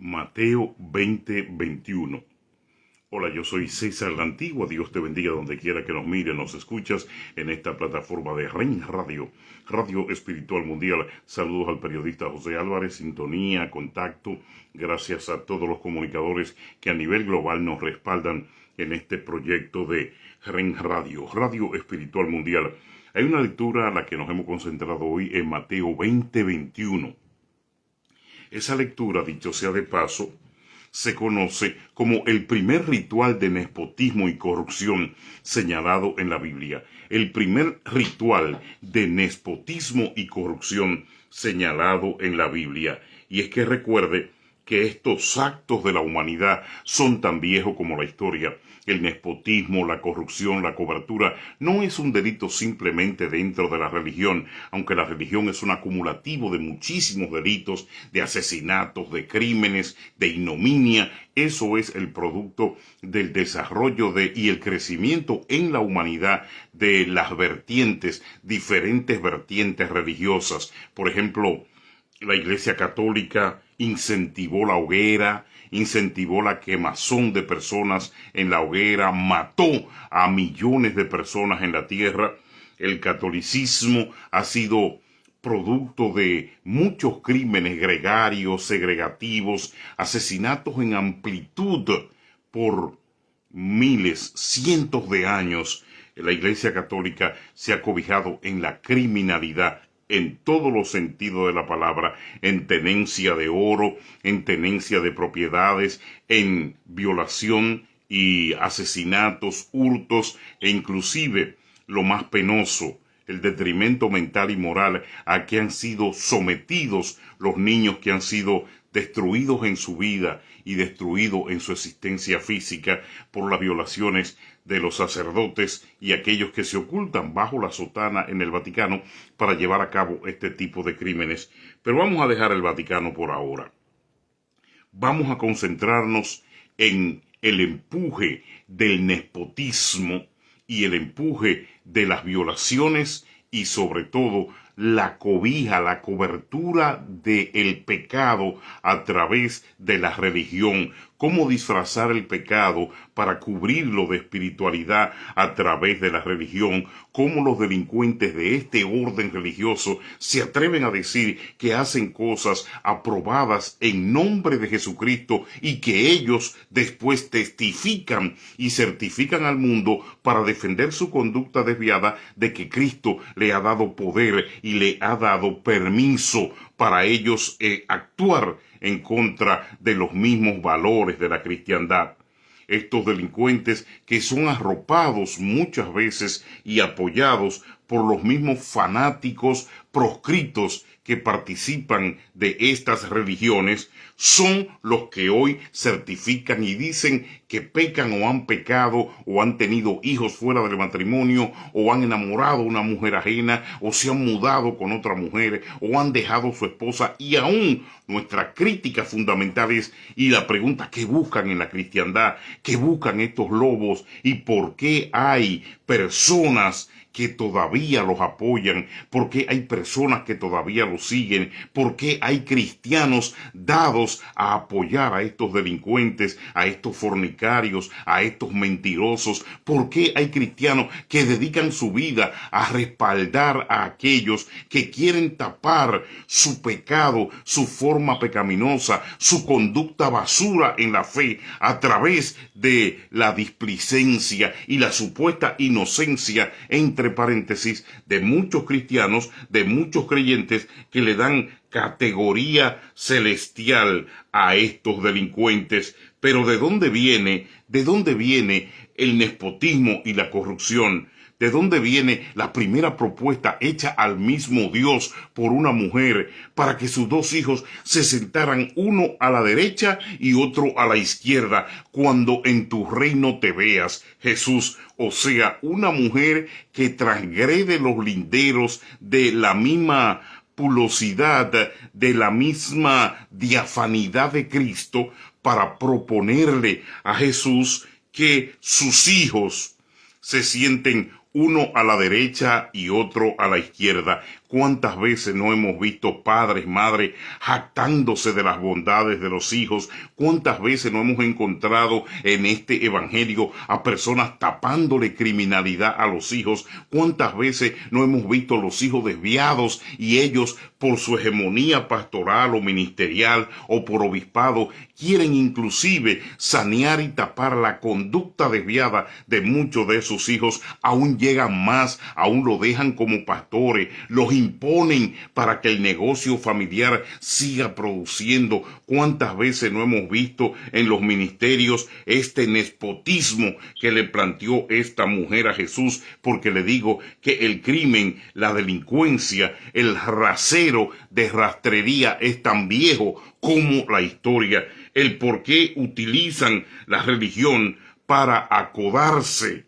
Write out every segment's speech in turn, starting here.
Mateo 20:21. Hola, yo soy César la Antigua. Dios te bendiga donde quiera que nos mire, nos escuchas en esta plataforma de REN Radio, Radio Espiritual Mundial. Saludos al periodista José Álvarez, sintonía, contacto. Gracias a todos los comunicadores que a nivel global nos respaldan en este proyecto de REN Radio, Radio Espiritual Mundial. Hay una lectura a la que nos hemos concentrado hoy en Mateo 20:21. Esa lectura, dicho sea de paso, se conoce como el primer ritual de nespotismo y corrupción señalado en la Biblia. El primer ritual de nespotismo y corrupción señalado en la Biblia. Y es que recuerde que estos actos de la humanidad son tan viejos como la historia. El nespotismo, la corrupción, la cobertura no es un delito simplemente dentro de la religión, aunque la religión es un acumulativo de muchísimos delitos, de asesinatos, de crímenes, de ignominia. Eso es el producto del desarrollo y el crecimiento en la humanidad de las vertientes, diferentes vertientes religiosas. Por ejemplo, la Iglesia Católica incentivó la hoguera, incentivó la quemazón de personas en la hoguera, mató a millones de personas en la tierra. El catolicismo ha sido producto de muchos crímenes gregarios, segregativos, asesinatos en amplitud por miles, cientos de años. La Iglesia Católica se ha cobijado en la criminalidad en todos los sentidos de la palabra, en tenencia de oro, en tenencia de propiedades, en violación y asesinatos, hurtos e inclusive lo más penoso, el detrimento mental y moral a que han sido sometidos los niños que han sido destruidos en su vida y destruidos en su existencia física por las violaciones de los sacerdotes y aquellos que se ocultan bajo la sotana en el Vaticano para llevar a cabo este tipo de crímenes. Pero vamos a dejar el Vaticano por ahora. Vamos a concentrarnos en el empuje del nespotismo y el empuje de las violaciones y sobre todo la cobija, la cobertura del pecado a través de la religión. Cómo disfrazar el pecado para cubrirlo de espiritualidad a través de la religión. Cómo los delincuentes de este orden religioso se atreven a decir que hacen cosas aprobadas en nombre de Jesucristo y que ellos después testifican y certifican al mundo para defender su conducta desviada de que Cristo le ha dado poder y le ha dado permiso para ellos actuar en contra de los mismos valores de la cristiandad. Estos delincuentes que son arropados muchas veces y apoyados por los mismos fanáticos proscritos que participan de estas religiones, son los que hoy certifican y dicen que pecan o han pecado o han tenido hijos fuera del matrimonio o han enamorado a una mujer ajena o se han mudado con otra mujer o han dejado a su esposa. Y aún nuestra crítica fundamental es, y la pregunta, ¿qué buscan en la cristiandad? ¿Qué buscan estos lobos? ¿Y por qué hay personas que todavía los apoyan? ¿Por qué hay personas que todavía los siguen? ¿Por qué hay cristianos dados a apoyar a estos delincuentes, a estos fornicarios, a estos mentirosos? ¿Por qué hay cristianos que dedican su vida a respaldar a aquellos que quieren tapar su pecado, su forma pecaminosa, su conducta basura en la fe a través de la displicencia y la supuesta inocencia, entre paréntesis, de muchos cristianos, de muchos creyentes que le dan categoría celestial a estos delincuentes? Pero ¿de dónde viene el nespotismo y la corrupción? ¿De dónde viene la primera propuesta hecha al mismo Dios por una mujer para que sus dos hijos se sentaran uno a la derecha y otro a la izquierda cuando en tu reino te veas, Jesús? O sea, una mujer que transgrede los linderos de la misma pulosidad, de la misma diafanidad de Cristo para proponerle a Jesús que sus hijos se sienten uno a la derecha y otro a la izquierda. ¿Cuántas veces no hemos visto padres, madres, jactándose de las bondades de los hijos? ¿Cuántas veces no hemos encontrado en este evangelio a personas tapándole criminalidad a los hijos? ¿Cuántas veces no hemos visto los hijos desviados y ellos, por su hegemonía pastoral o ministerial o por obispado, quieren inclusive sanear y tapar la conducta desviada de muchos de sus hijos? Aún llegan más, aún lo dejan como pastores, los imponen para que el negocio familiar siga produciendo. ¿Cuántas veces no hemos visto en los ministerios este nespotismo que le planteó esta mujer a Jesús? Porque le digo que el crimen, la delincuencia, el rasero de rastrería es tan viejo como la historia. El por qué utilizan la religión para acodarse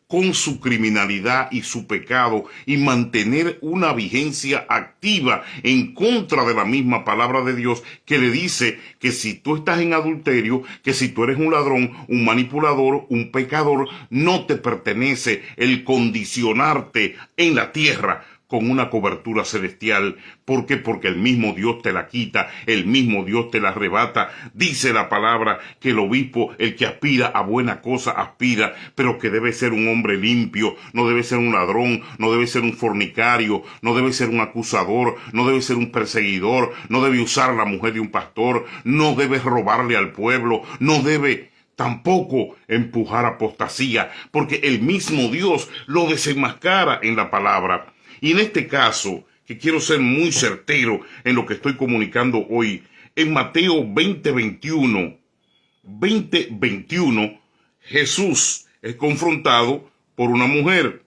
con su criminalidad y su pecado y mantener una vigencia activa en contra de la misma palabra de Dios, que le dice que si tú estás en adulterio, que si tú eres un ladrón, un manipulador, un pecador, no te pertenece el condicionarte en la tierra con una cobertura celestial. ¿Por qué? Porque el mismo Dios te la quita, el mismo Dios te la arrebata. Dice la palabra que el obispo, el que aspira a buena cosa, aspira, pero que debe ser un hombre limpio, no debe ser un ladrón, no debe ser un fornicario, no debe ser un acusador, no debe ser un perseguidor, no debe usar la mujer de un pastor, no debe robarle al pueblo, no debe tampoco empujar apostasía, porque el mismo Dios lo desenmascara en la palabra. Y en este caso, que quiero ser muy certero en lo que estoy comunicando hoy, en Mateo 20:21, Jesús es confrontado por una mujer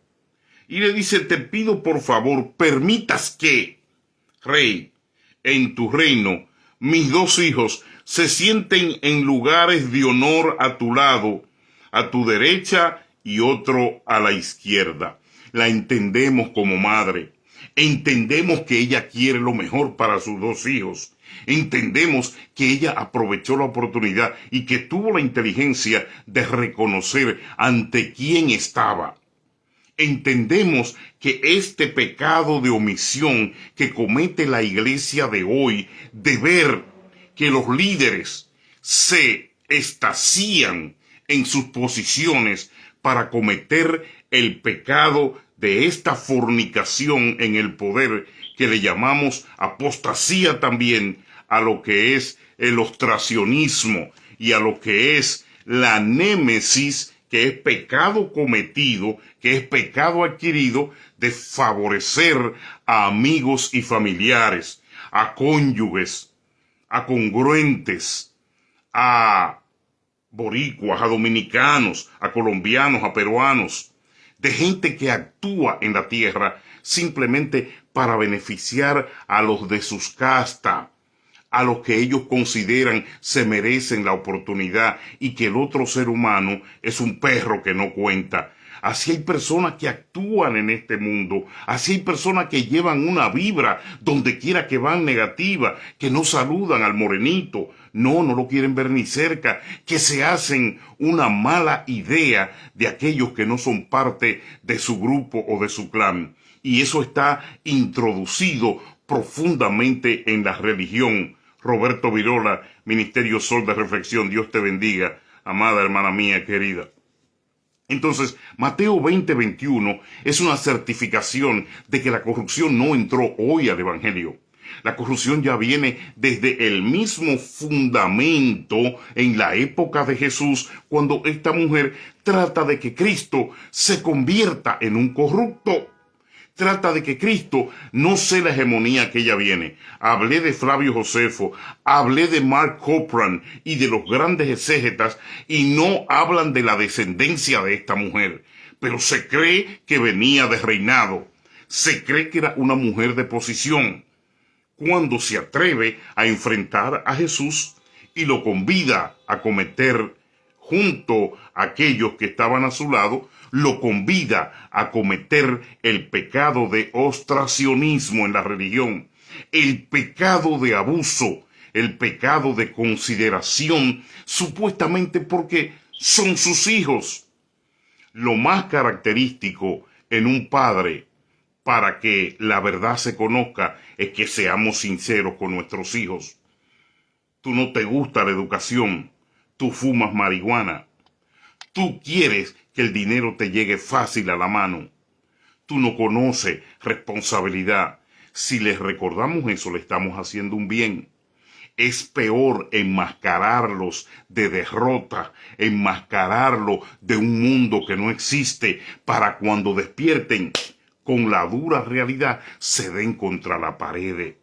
y le dice: te pido por favor, permitas que, Rey, en tu reino, mis dos hijos se sienten en lugares de honor a tu lado, a tu derecha y otro a la izquierda. La entendemos como madre. Entendemos que ella quiere lo mejor para sus dos hijos. Entendemos que ella aprovechó la oportunidad y que tuvo la inteligencia de reconocer ante quién estaba. Entendemos que este pecado de omisión que comete la iglesia de hoy, de ver que los líderes se estácian en sus posiciones para cometer el pecado de esta fornicación en el poder, que le llamamos apostasía también, a lo que es el ostracionismo y a lo que es la némesis, que es pecado cometido, que es pecado adquirido, de favorecer a amigos y familiares, a cónyuges, a congruentes, a boricuas, a dominicanos, a colombianos, a peruanos, de gente que actúa en la tierra simplemente para beneficiar a los de sus castas, a los que ellos consideran se merecen la oportunidad, y que el otro ser humano es un perro que no cuenta. Así hay personas que actúan en este mundo, así hay personas que llevan una vibra donde quiera que van negativa, que no saludan al morenito, no lo quieren ver ni cerca, que se hacen una mala idea de aquellos que no son parte de su grupo o de su clan. Y eso está introducido profundamente en la religión. Roberto Virola, Ministerio Sol de Reflexión. Dios te bendiga, amada hermana mía querida. Entonces, Mateo 20:21 es una certificación de que la corrupción no entró hoy al Evangelio. La corrupción ya viene desde el mismo fundamento en la época de Jesús, cuando esta mujer trata de que Cristo se convierta en un corrupto. Trata de que Cristo no sea la hegemonía que ella viene. Hablé de Flavio Josefo, hablé de Mark Copeland y de los grandes exégetas, y no hablan de la descendencia de esta mujer. Pero se cree que venía de reinado. Se cree que era una mujer de posición. Cuando se atreve a enfrentar a Jesús y lo convida a cometer, junto a aquellos que estaban a su lado, lo convida a cometer el pecado de ostracionismo en la religión, el pecado de abuso, el pecado de consideración, supuestamente porque son sus hijos. Lo más característico en un padre para que la verdad se conozca es que seamos sinceros con nuestros hijos. Tú no te gusta la educación, tú fumas marihuana, tú quieres que el dinero te llegue fácil a la mano, tú no conoces responsabilidad. Si les recordamos eso, le estamos haciendo un bien. Es peor enmascararlos de derrota, enmascararlos de un mundo que no existe, para cuando despierten con la dura realidad se den contra la pared.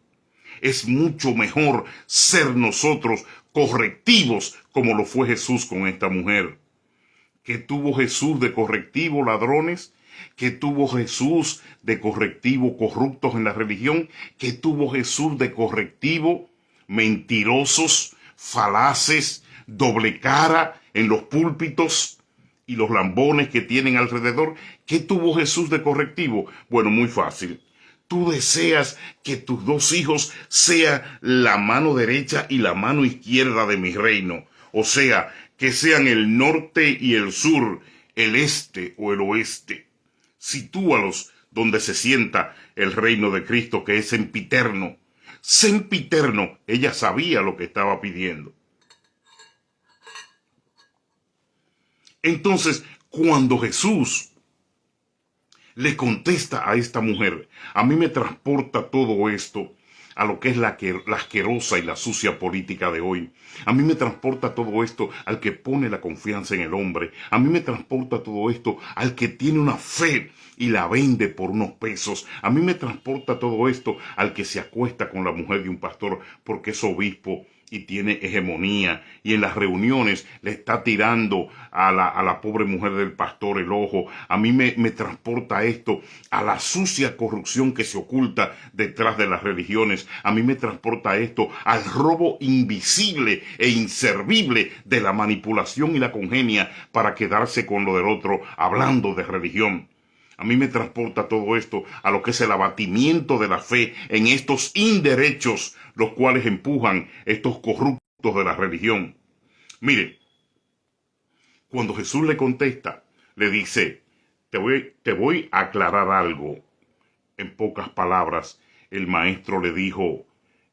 Es mucho mejor ser nosotros correctivos como lo fue Jesús con esta mujer. ¿Qué tuvo Jesús de correctivo, ladrones? ¿Qué tuvo Jesús de correctivo, corruptos en la religión? ¿Qué tuvo Jesús de correctivo, mentirosos, falaces, doble cara en los púlpitos y los lambones que tienen alrededor? ¿Qué tuvo Jesús de correctivo? Bueno, muy fácil. Tú deseas que tus dos hijos sean la mano derecha y la mano izquierda de mi reino. O sea, que sean el norte y el sur, el este o el oeste. Sitúalos donde se sienta el reino de Cristo, que es sempiterno. Sempiterno, ella sabía lo que estaba pidiendo. Entonces, cuando Jesús le contesta a esta mujer, a mí me transporta todo esto a lo que es la asquerosa y la sucia política de hoy. A mí me transporta todo esto al que pone la confianza en el hombre. A mí me transporta todo esto al que tiene una fe y la vende por unos pesos. A mí me transporta todo esto al que se acuesta con la mujer de un pastor porque es obispo y tiene hegemonía, y en las reuniones le está tirando a la pobre mujer del pastor el ojo. A mí me transporta esto a la sucia corrupción que se oculta detrás de las religiones. A mí me transporta esto al robo invisible e inservible de la manipulación y la congenia para quedarse con lo del otro, hablando de religión. A mí me transporta todo esto a lo que es el abatimiento de la fe en estos inderechos, los cuales empujan estos corruptos de la religión. Mire, cuando Jesús le contesta, le dice, te voy a aclarar algo. En pocas palabras, el maestro le dijo,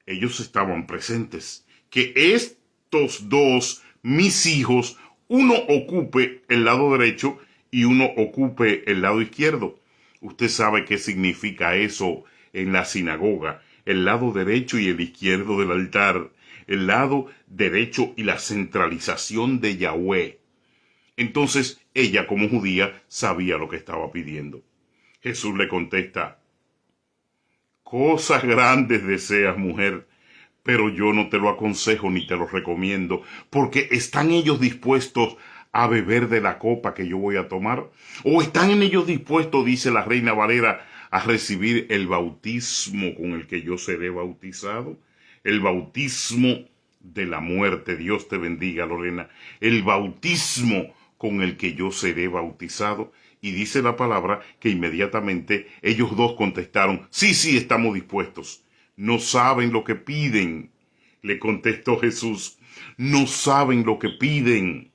ellos estaban presentes, que estos dos, mis hijos, uno ocupe el lado derecho y uno ocupe el lado izquierdo. Usted sabe qué significa eso en la sinagoga, el lado derecho y el izquierdo del altar, el lado derecho y la centralización de Yahweh. Entonces ella, como judía, sabía lo que estaba pidiendo. Jesús le contesta, cosas grandes deseas, mujer, pero yo no te lo aconsejo ni te lo recomiendo, porque ¿están ellos dispuestos a beber de la copa que yo voy a tomar? ¿O están en ellos dispuestos, dice la Reina Valera, a recibir el bautismo con el que yo seré bautizado? El bautismo de la muerte. Dios te bendiga, Lorena. El bautismo con el que yo seré bautizado. Y dice la palabra que inmediatamente ellos dos contestaron, sí, estamos dispuestos. No saben lo que piden, le contestó Jesús. No saben lo que piden.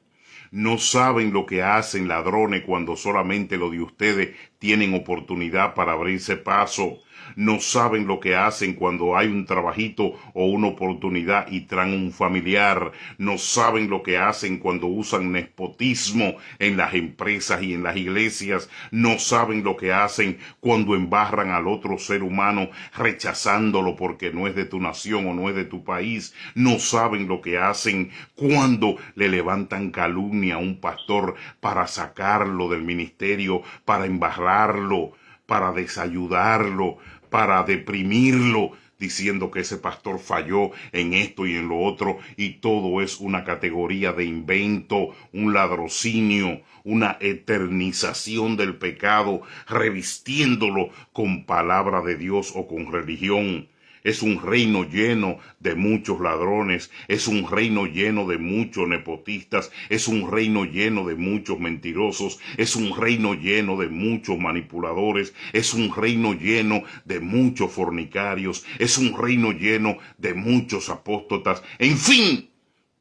No saben lo que hacen, ladrones, cuando solamente lo de ustedes tienen oportunidad para abrirse paso. No saben lo que hacen cuando hay un trabajito o una oportunidad y traen un familiar. No saben lo que hacen cuando usan nepotismo en las empresas y en las iglesias. No saben lo que hacen cuando embarran al otro ser humano rechazándolo porque no es de tu nación o no es de tu país. No saben lo que hacen cuando le levantan calumnia a un pastor para sacarlo del ministerio, para embarrarlo, para desayudarlo, para deprimirlo, diciendo que ese pastor falló en esto y en lo otro, y todo es una categoría de invento, un ladrocinio, una eternización del pecado, revistiéndolo con palabra de Dios o con religión. Es un reino lleno de muchos ladrones, es un reino lleno de muchos nepotistas, es un reino lleno de muchos mentirosos, es un reino lleno de muchos manipuladores, es un reino lleno de muchos fornicarios, es un reino lleno de muchos apóstatas. En fin,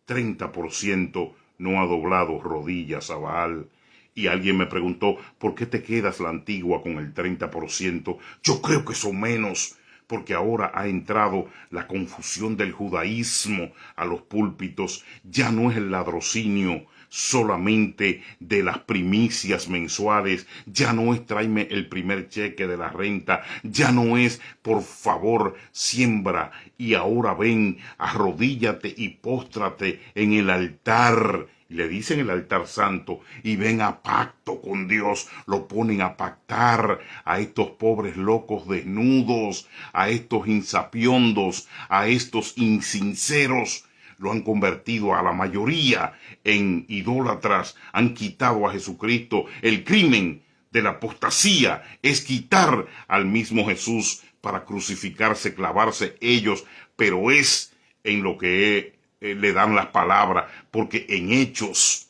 30% no ha doblado rodillas a Baal. Y alguien me preguntó, ¿por qué te quedas la antigua con el 30%? Yo creo que son menos, porque ahora ha entrado la confusión del judaísmo a los púlpitos. Ya no es el ladrocinio solamente de las primicias mensuales, ya no es tráeme el primer cheque de la renta, ya no es por favor siembra y ahora ven, arrodíllate y póstrate en el altar. Le dicen el altar santo y ven a pacto con Dios, lo ponen a pactar a estos pobres locos desnudos, a estos insapiondos, a estos insinceros. Lo han convertido a la mayoría en idólatras, han quitado a Jesucristo. El crimen de la apostasía es quitar al mismo Jesús para crucificarse, clavarse ellos, pero es en lo que le dan las palabras, porque en hechos,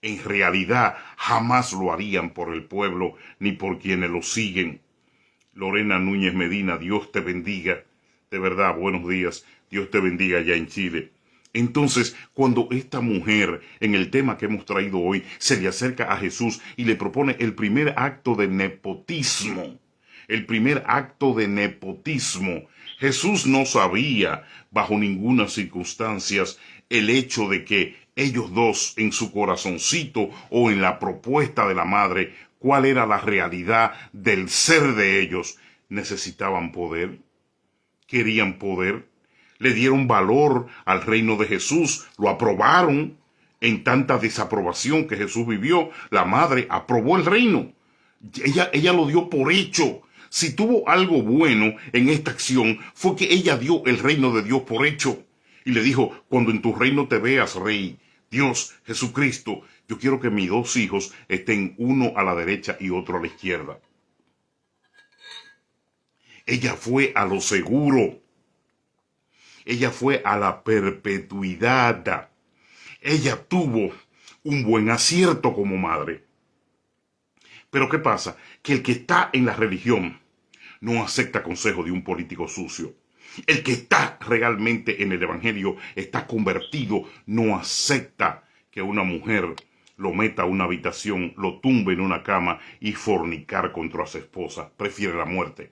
en realidad, jamás lo harían por el pueblo ni por quienes lo siguen. Lorena Núñez Medina, Dios te bendiga. De verdad, buenos días. Dios te bendiga allá en Chile. Entonces, cuando esta mujer, en el tema que hemos traído hoy, se le acerca a Jesús y le propone el primer acto de nepotismo, Jesús no sabía, bajo ninguna circunstancia, el hecho de que ellos dos, en su corazoncito o en la propuesta de la madre, cuál era la realidad del ser de ellos. Necesitaban poder, querían poder, le dieron valor al reino de Jesús, lo aprobaron. En tanta desaprobación que Jesús vivió, la madre aprobó el reino. Ella lo dio por hecho. Si tuvo algo bueno en esta acción, fue que ella dio el reino de Dios por hecho. Y le dijo, cuando en tu reino te veas, Rey, Dios, Jesucristo, yo quiero que mis dos hijos estén uno a la derecha y otro a la izquierda. Ella fue a lo seguro. Ella fue a la perpetuidad. Ella tuvo un buen acierto como madre. Pero ¿qué pasa? Que el que está en la religión no acepta consejo de un político sucio. El que está realmente en el evangelio, está convertido, no acepta que una mujer lo meta a una habitación, lo tumbe en una cama y fornicar contra su esposa. Prefiere la muerte.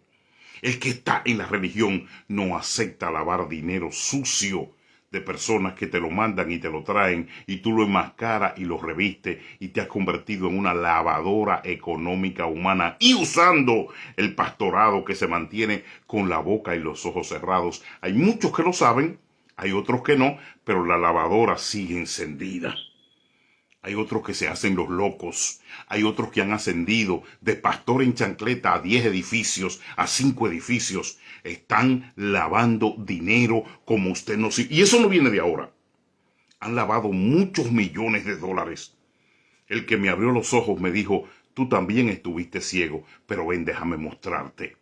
El que está en la religión no acepta lavar dinero sucio de personas que te lo mandan y te lo traen y tú lo enmascaras y lo revistes y te has convertido en una lavadora económica humana y usando el pastorado que se mantiene con la boca y los ojos cerrados. Hay muchos que lo saben, hay otros que no, pero la lavadora sigue encendida. Hay otros que se hacen los locos. Hay otros que han ascendido de pastor en chancleta a 10 edificios, a 5 edificios. Están lavando dinero como usted no sabe. Y eso no viene de ahora. Han lavado muchos millones de dólares. El que me abrió los ojos me dijo, tú también estuviste ciego, pero ven, déjame mostrarte.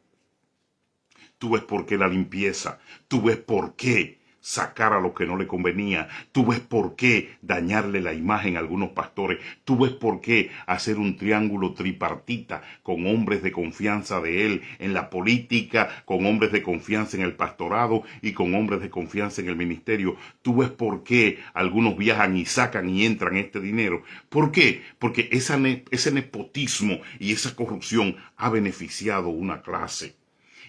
Tú ves por qué la limpieza. Tú ves por qué sacar a lo que no le convenía. Tú ves por qué dañarle la imagen a algunos pastores. Tú ves por qué hacer un triángulo tripartita con hombres de confianza de él en la política, con hombres de confianza en el pastorado y con hombres de confianza en el ministerio. Tú ves por qué algunos viajan y sacan y entran este dinero. ¿Por qué? Porque ese nepotismo y esa corrupción ha beneficiado una clase.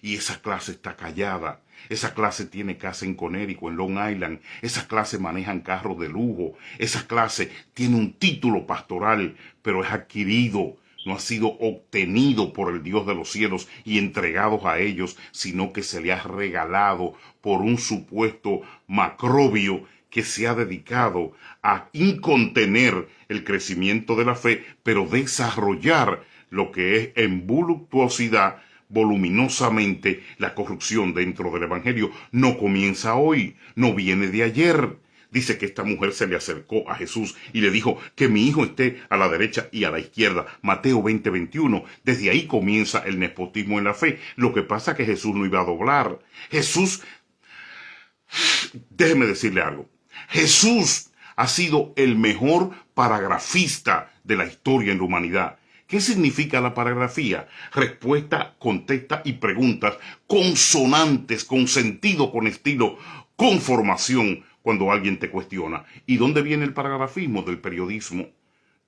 Y esa clase está callada. Esa clase tiene casa en Connecticut, en Long Island. Esa clase manejan carros de lujo. Esa clase tiene un título pastoral, pero es adquirido. No ha sido obtenido por el Dios de los cielos y entregados a ellos, sino que se le ha regalado por un supuesto macrobio que se ha dedicado a incontener el crecimiento de la fe, pero desarrollar lo que es en voluptuosidad, voluminosamente. La corrupción dentro del evangelio no comienza hoy, no viene de ayer. Dice que esta mujer se le acercó a Jesús y le dijo que mi hijo esté a la derecha y a la izquierda. Mateo 20:21. Desde ahí comienza el nepotismo en la fe. Lo que pasa es que Jesús no iba a doblar. Déjeme decirle algo. Jesús ha sido el mejor paragrafista de la historia en la humanidad. ¿Qué significa la paragrafía? Respuesta, contesta y preguntas consonantes, con sentido, con estilo, con formación cuando alguien te cuestiona. ¿Y dónde viene el paragrafismo? Del periodismo.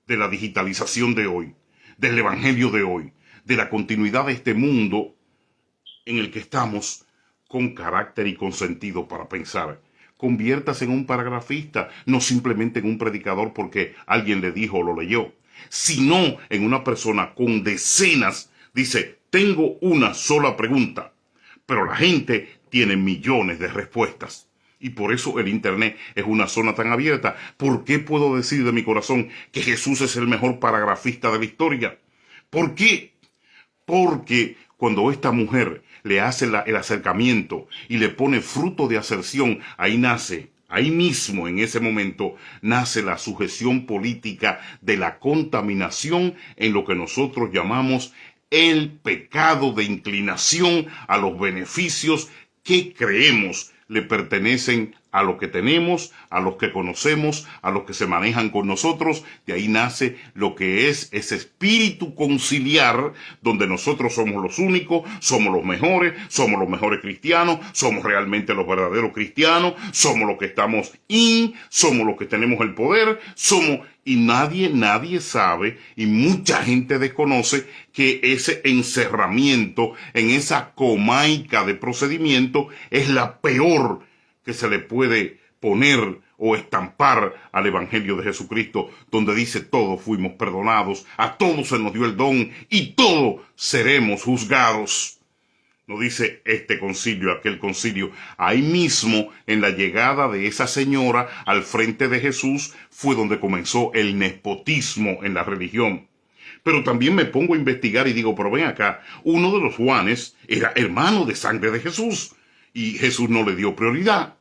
de la digitalización de hoy, del evangelio de hoy, de la continuidad de este mundo en el que estamos, con carácter y con sentido para pensar. Conviértase en un paragrafista, no simplemente en un predicador porque alguien le dijo o lo leyó, sino en una persona con decenas. Dice, tengo una sola pregunta, pero la gente tiene millones de respuestas. Y por eso el Internet es una zona tan abierta. ¿Por qué puedo decir de mi corazón que Jesús es el mejor paragrafista de la historia? ¿Por qué? Porque cuando esta mujer le hace el acercamiento y le pone fruto de aserción, ahí nace, ahí mismo en ese momento, nace la sujeción política de la contaminación en lo que nosotros llamamos el pecado de inclinación a los beneficios que creemos le pertenecen a lo que tenemos, a los que conocemos, a los que se manejan con nosotros. De ahí nace lo que es ese espíritu conciliar, donde nosotros somos los únicos, somos los mejores cristianos, somos realmente los verdaderos cristianos, somos los que estamos somos los que tenemos el poder, y nadie sabe, y mucha gente desconoce que ese encerramiento en esa comaica de procedimiento es la peor que se le puede poner o estampar al Evangelio de Jesucristo, donde dice todos fuimos perdonados, a todos se nos dio el don y todos seremos juzgados. No dice este concilio, aquel concilio. Ahí mismo, en la llegada de esa señora al frente de Jesús, fue donde comenzó el nepotismo en la religión. Pero también me pongo a investigar y digo, pero ven acá, uno de los Juanes era hermano de sangre de Jesús y Jesús no le dio prioridad.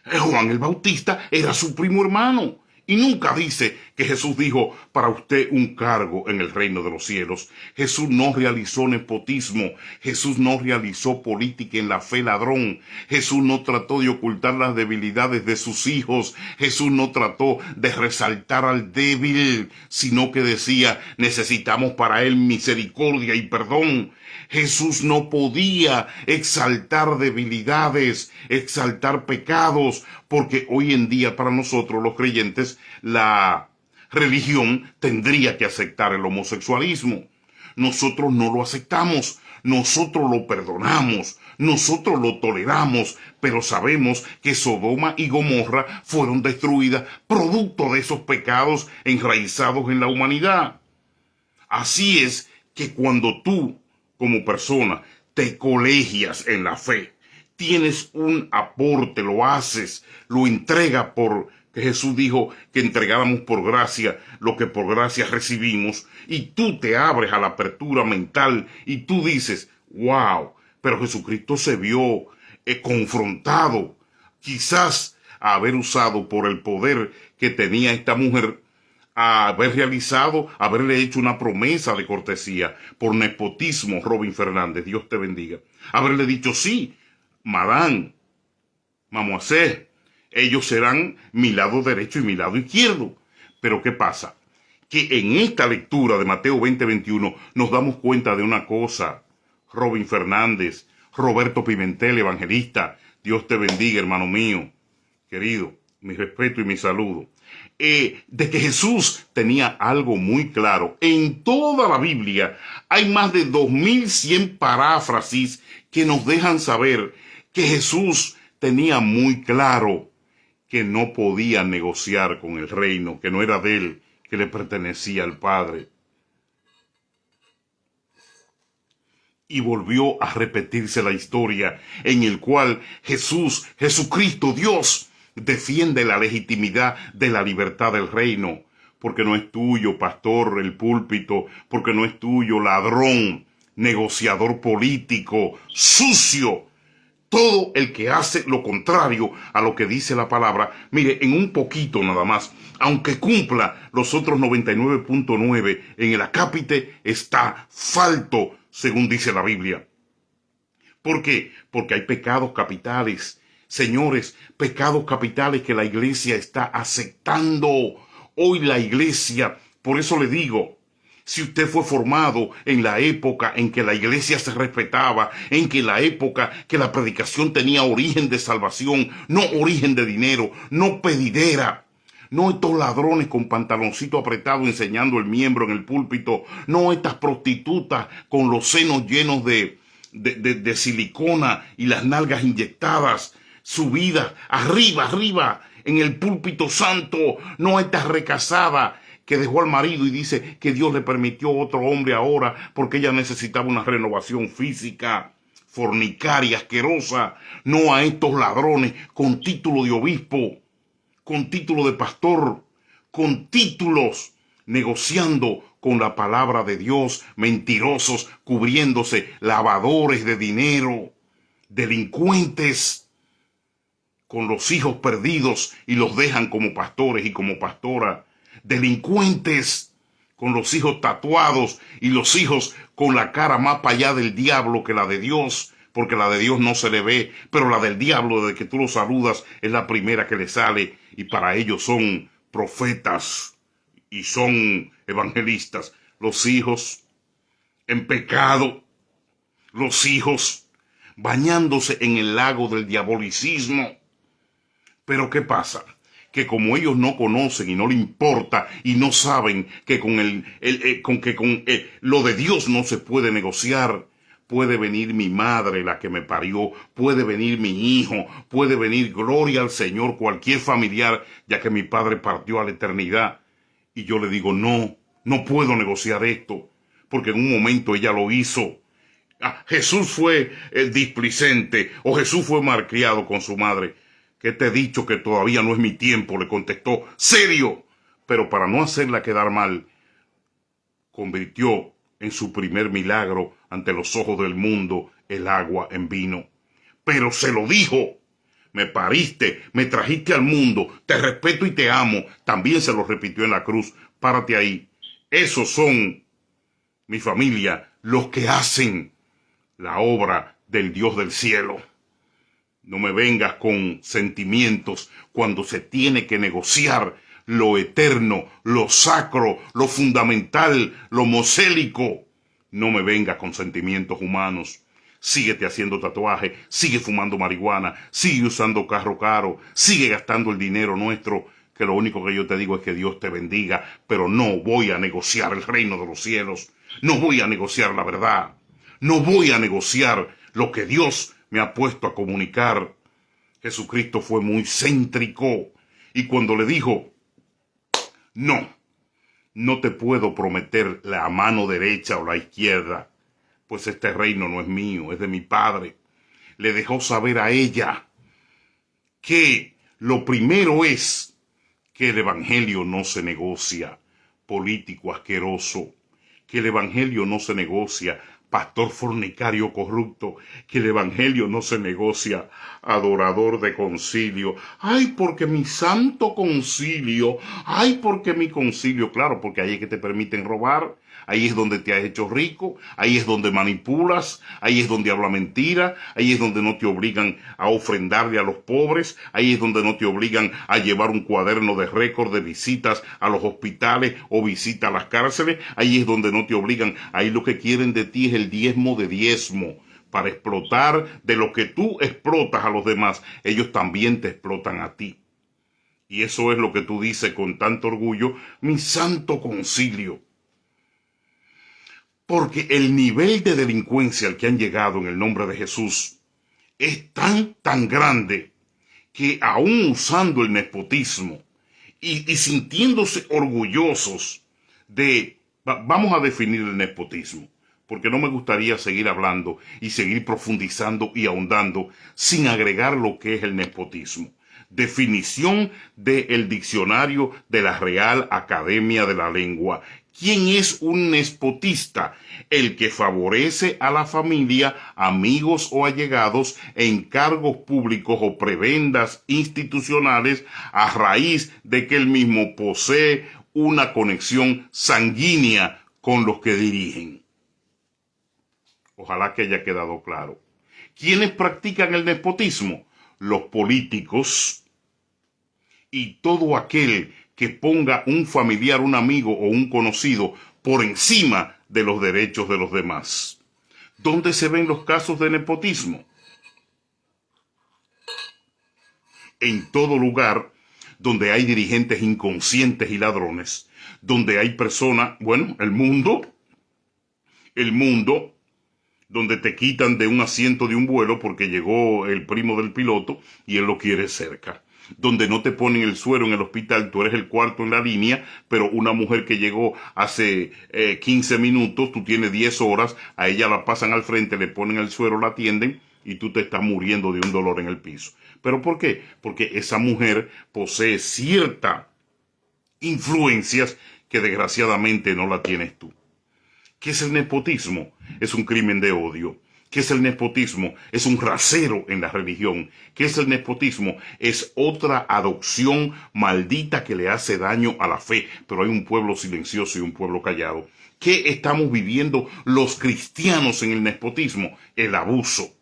Juan el Bautista era su primo hermano. Y nunca dice que Jesús dijo, para usted un cargo en el reino de los cielos. Jesús no realizó nepotismo. Jesús no realizó política en la fe ladrón. Jesús no trató de ocultar las debilidades de sus hijos. Jesús no trató de resaltar al débil, sino que decía, necesitamos para él misericordia y perdón. Jesús no podía exaltar debilidades, exaltar pecados, porque hoy en día para nosotros los creyentes la religión tendría que aceptar el homosexualismo. Nosotros no lo aceptamos, nosotros lo perdonamos, nosotros lo toleramos, pero sabemos que Sodoma y Gomorra fueron destruidas producto de esos pecados enraizados en la humanidad. Así es que cuando tú, como persona, te colegias en la fe, tienes un aporte, lo haces, lo entregas que Jesús dijo que entregáramos por gracia lo que por gracia recibimos, y tú te abres a la apertura mental y tú dices, wow, pero Jesucristo se vio confrontado, quizás a haber usado por el poder que tenía esta mujer, a haberle hecho una promesa de cortesía por nepotismo, Robin Fernández, Dios te bendiga. Haberle dicho, sí, madame, mademoiselle, ellos serán mi lado derecho y mi lado izquierdo. Pero ¿qué pasa? Que en esta lectura de Mateo 20:21 nos damos cuenta de una cosa, Robin Fernández, Roberto Pimentel, evangelista, Dios te bendiga, hermano mío, querido, mi respeto y mi saludo. De que Jesús tenía algo muy claro. En toda la Biblia hay más de 2100 paráfrasis que nos dejan saber que Jesús tenía muy claro que no podía negociar con el reino, que no era de él, que le pertenecía al Padre. Y volvió a repetirse la historia en el cual Jesucristo, Dios, defiende la legitimidad de la libertad del reino, porque no es tuyo, pastor, el púlpito, porque no es tuyo, ladrón, negociador político, sucio, todo el que hace lo contrario a lo que dice la palabra. Mire, en un poquito nada más, aunque cumpla los otros 99.9, en el acápite está falto, según dice la Biblia. ¿Por qué? Porque hay pecados capitales. Señores, pecados capitales que la iglesia está aceptando. Hoy la iglesia, por eso le digo, si usted fue formado en la época en que la iglesia se respetaba, en que la época que la predicación tenía origen de salvación, no origen de dinero, no pedidera, No estos ladrones con pantaloncito apretado enseñando el miembro en el púlpito. No estas prostitutas con los senos llenos de silicona y las nalgas inyectadas, subidas arriba, arriba, en el púlpito santo. No estas recasadas que dejó al marido y dice que Dios le permitió otro hombre ahora porque ella necesitaba una renovación física. Fornicaria, asquerosa. No a estos ladrones con título de obispo, con título de pastor, con títulos, negociando con la palabra de Dios, mentirosos, cubriéndose, lavadores de dinero, delincuentes, con los hijos perdidos y los dejan como pastores y como pastora, delincuentes, con los hijos tatuados y los hijos con la cara más para allá del diablo que la de Dios, porque la de Dios no se le ve, pero la del diablo, desde que tú lo saludas, es la primera que le sale, y para ellos son profetas y son evangelistas. Los hijos en pecado, los hijos bañándose en el lago del diabolicismo. Pero ¿qué pasa? Que como ellos no conocen y no le importa y no saben que con lo de Dios no se puede negociar, puede venir mi madre, la que me parió, puede venir mi hijo, puede venir, gloria al Señor, cualquier familiar, ya que mi padre partió a la eternidad. Y yo le digo, no, no puedo negociar esto, porque en un momento ella lo hizo. Jesús fue el displicente, o Jesús fue malcriado con su madre. ¿Qué te he dicho que todavía no es mi tiempo? Le contestó, serio. Pero para no hacerla quedar mal, convirtió en su primer milagro ante los ojos del mundo el agua en vino. Pero se lo dijo. Me pariste, me trajiste al mundo, te respeto y te amo. También se lo repitió en la cruz. Párate ahí. Esos son, mi familia, los que hacen la obra del Dios del cielo. No me vengas con sentimientos cuando se tiene que negociar lo eterno, lo sacro, lo fundamental, lo mosaico. No me vengas con sentimientos humanos. Síguete haciendo tatuaje, sigue fumando marihuana, sigue usando carro caro, sigue gastando el dinero nuestro, que lo único que yo te digo es que Dios te bendiga, pero no voy a negociar el reino de los cielos, no voy a negociar la verdad, no voy a negociar lo que Dios me ha puesto a comunicar. Jesucristo fue muy céntrico y cuando le dijo, no te puedo prometer la mano derecha o la izquierda, pues este reino no es mío, es de mi Padre. Le dejó saber a ella que lo primero es que el evangelio no se negocia, político asqueroso, que el evangelio no se negocia, pastor fornicario corrupto, que el evangelio no se negocia, adorador de concilio. Ay, porque mi santo concilio, ay, porque mi concilio, claro, porque ahí es que te permiten robar, ahí es donde te has hecho rico, ahí es donde manipulas, ahí es donde habla mentira, ahí es donde no te obligan a ofrendarle a los pobres, ahí es donde no te obligan a llevar un cuaderno de récord de visitas a los hospitales o visita a las cárceles, ahí es donde no te obligan, ahí lo que quieren de ti es el diezmo de diezmo, para explotar de lo que tú explotas a los demás, ellos también te explotan a ti. Y eso es lo que tú dices con tanto orgullo, mi santo concilio. Porque el nivel de delincuencia al que han llegado en el nombre de Jesús es tan grande que aún usando el nepotismo y sintiéndose orgullosos vamos a definir el nepotismo, porque no me gustaría seguir hablando y seguir profundizando y ahondando sin agregar lo que es el nepotismo. Definición del diccionario de la Real Academia de la Lengua. ¿Quién es un nespotista? El que favorece a la familia, amigos o allegados en cargos públicos o prebendas institucionales a raíz de que él mismo posee una conexión sanguínea con los que dirigen. Ojalá que haya quedado claro. ¿Quiénes practican el nepotismo? Los políticos y todo aquel que ponga un familiar, un amigo o un conocido por encima de los derechos de los demás. ¿Dónde se ven los casos de nepotismo? En todo lugar donde hay dirigentes inconscientes y ladrones, donde hay personas, bueno, el mundo, donde te quitan de un asiento de un vuelo porque llegó el primo del piloto y él lo quiere cerca, donde no te ponen el suero en el hospital, tú eres el cuarto en la línea, pero una mujer que llegó hace 15 minutos, tú tienes 10 horas, a ella la pasan al frente, le ponen el suero, la atienden y tú te estás muriendo de un dolor en el piso. ¿Pero por qué? Porque esa mujer posee ciertas influencias que desgraciadamente no la tienes tú. ¿Qué es el nepotismo? Es un crimen de odio. ¿Qué es el nepotismo? Es un rasero en la religión. ¿Qué es el nepotismo? Es otra adopción maldita que le hace daño a la fe. Pero hay un pueblo silencioso y un pueblo callado. ¿Qué estamos viviendo los cristianos en el nepotismo? El abuso.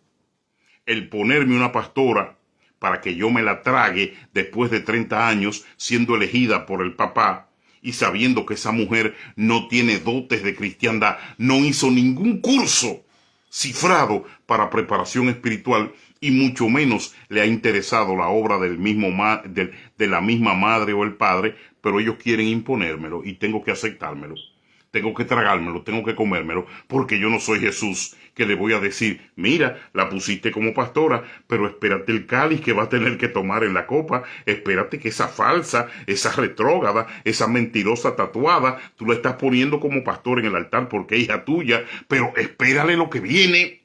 El ponerme una pastora para que yo me la trague después de 30 años siendo elegida por el papá y sabiendo que esa mujer no tiene dotes de cristiandad, no hizo ningún curso cifrado para preparación espiritual y mucho menos le ha interesado la obra de la misma madre o el padre, pero ellos quieren imponérmelo y tengo que aceptármelo. Tengo que tragármelo, tengo que comérmelo, porque yo no soy Jesús que le voy a decir, mira, la pusiste como pastora, pero espérate el cáliz que va a tener que tomar en la copa, espérate que esa falsa, esa retrógrada, esa mentirosa tatuada, tú la estás poniendo como pastor en el altar porque es hija tuya, pero espérale lo que viene,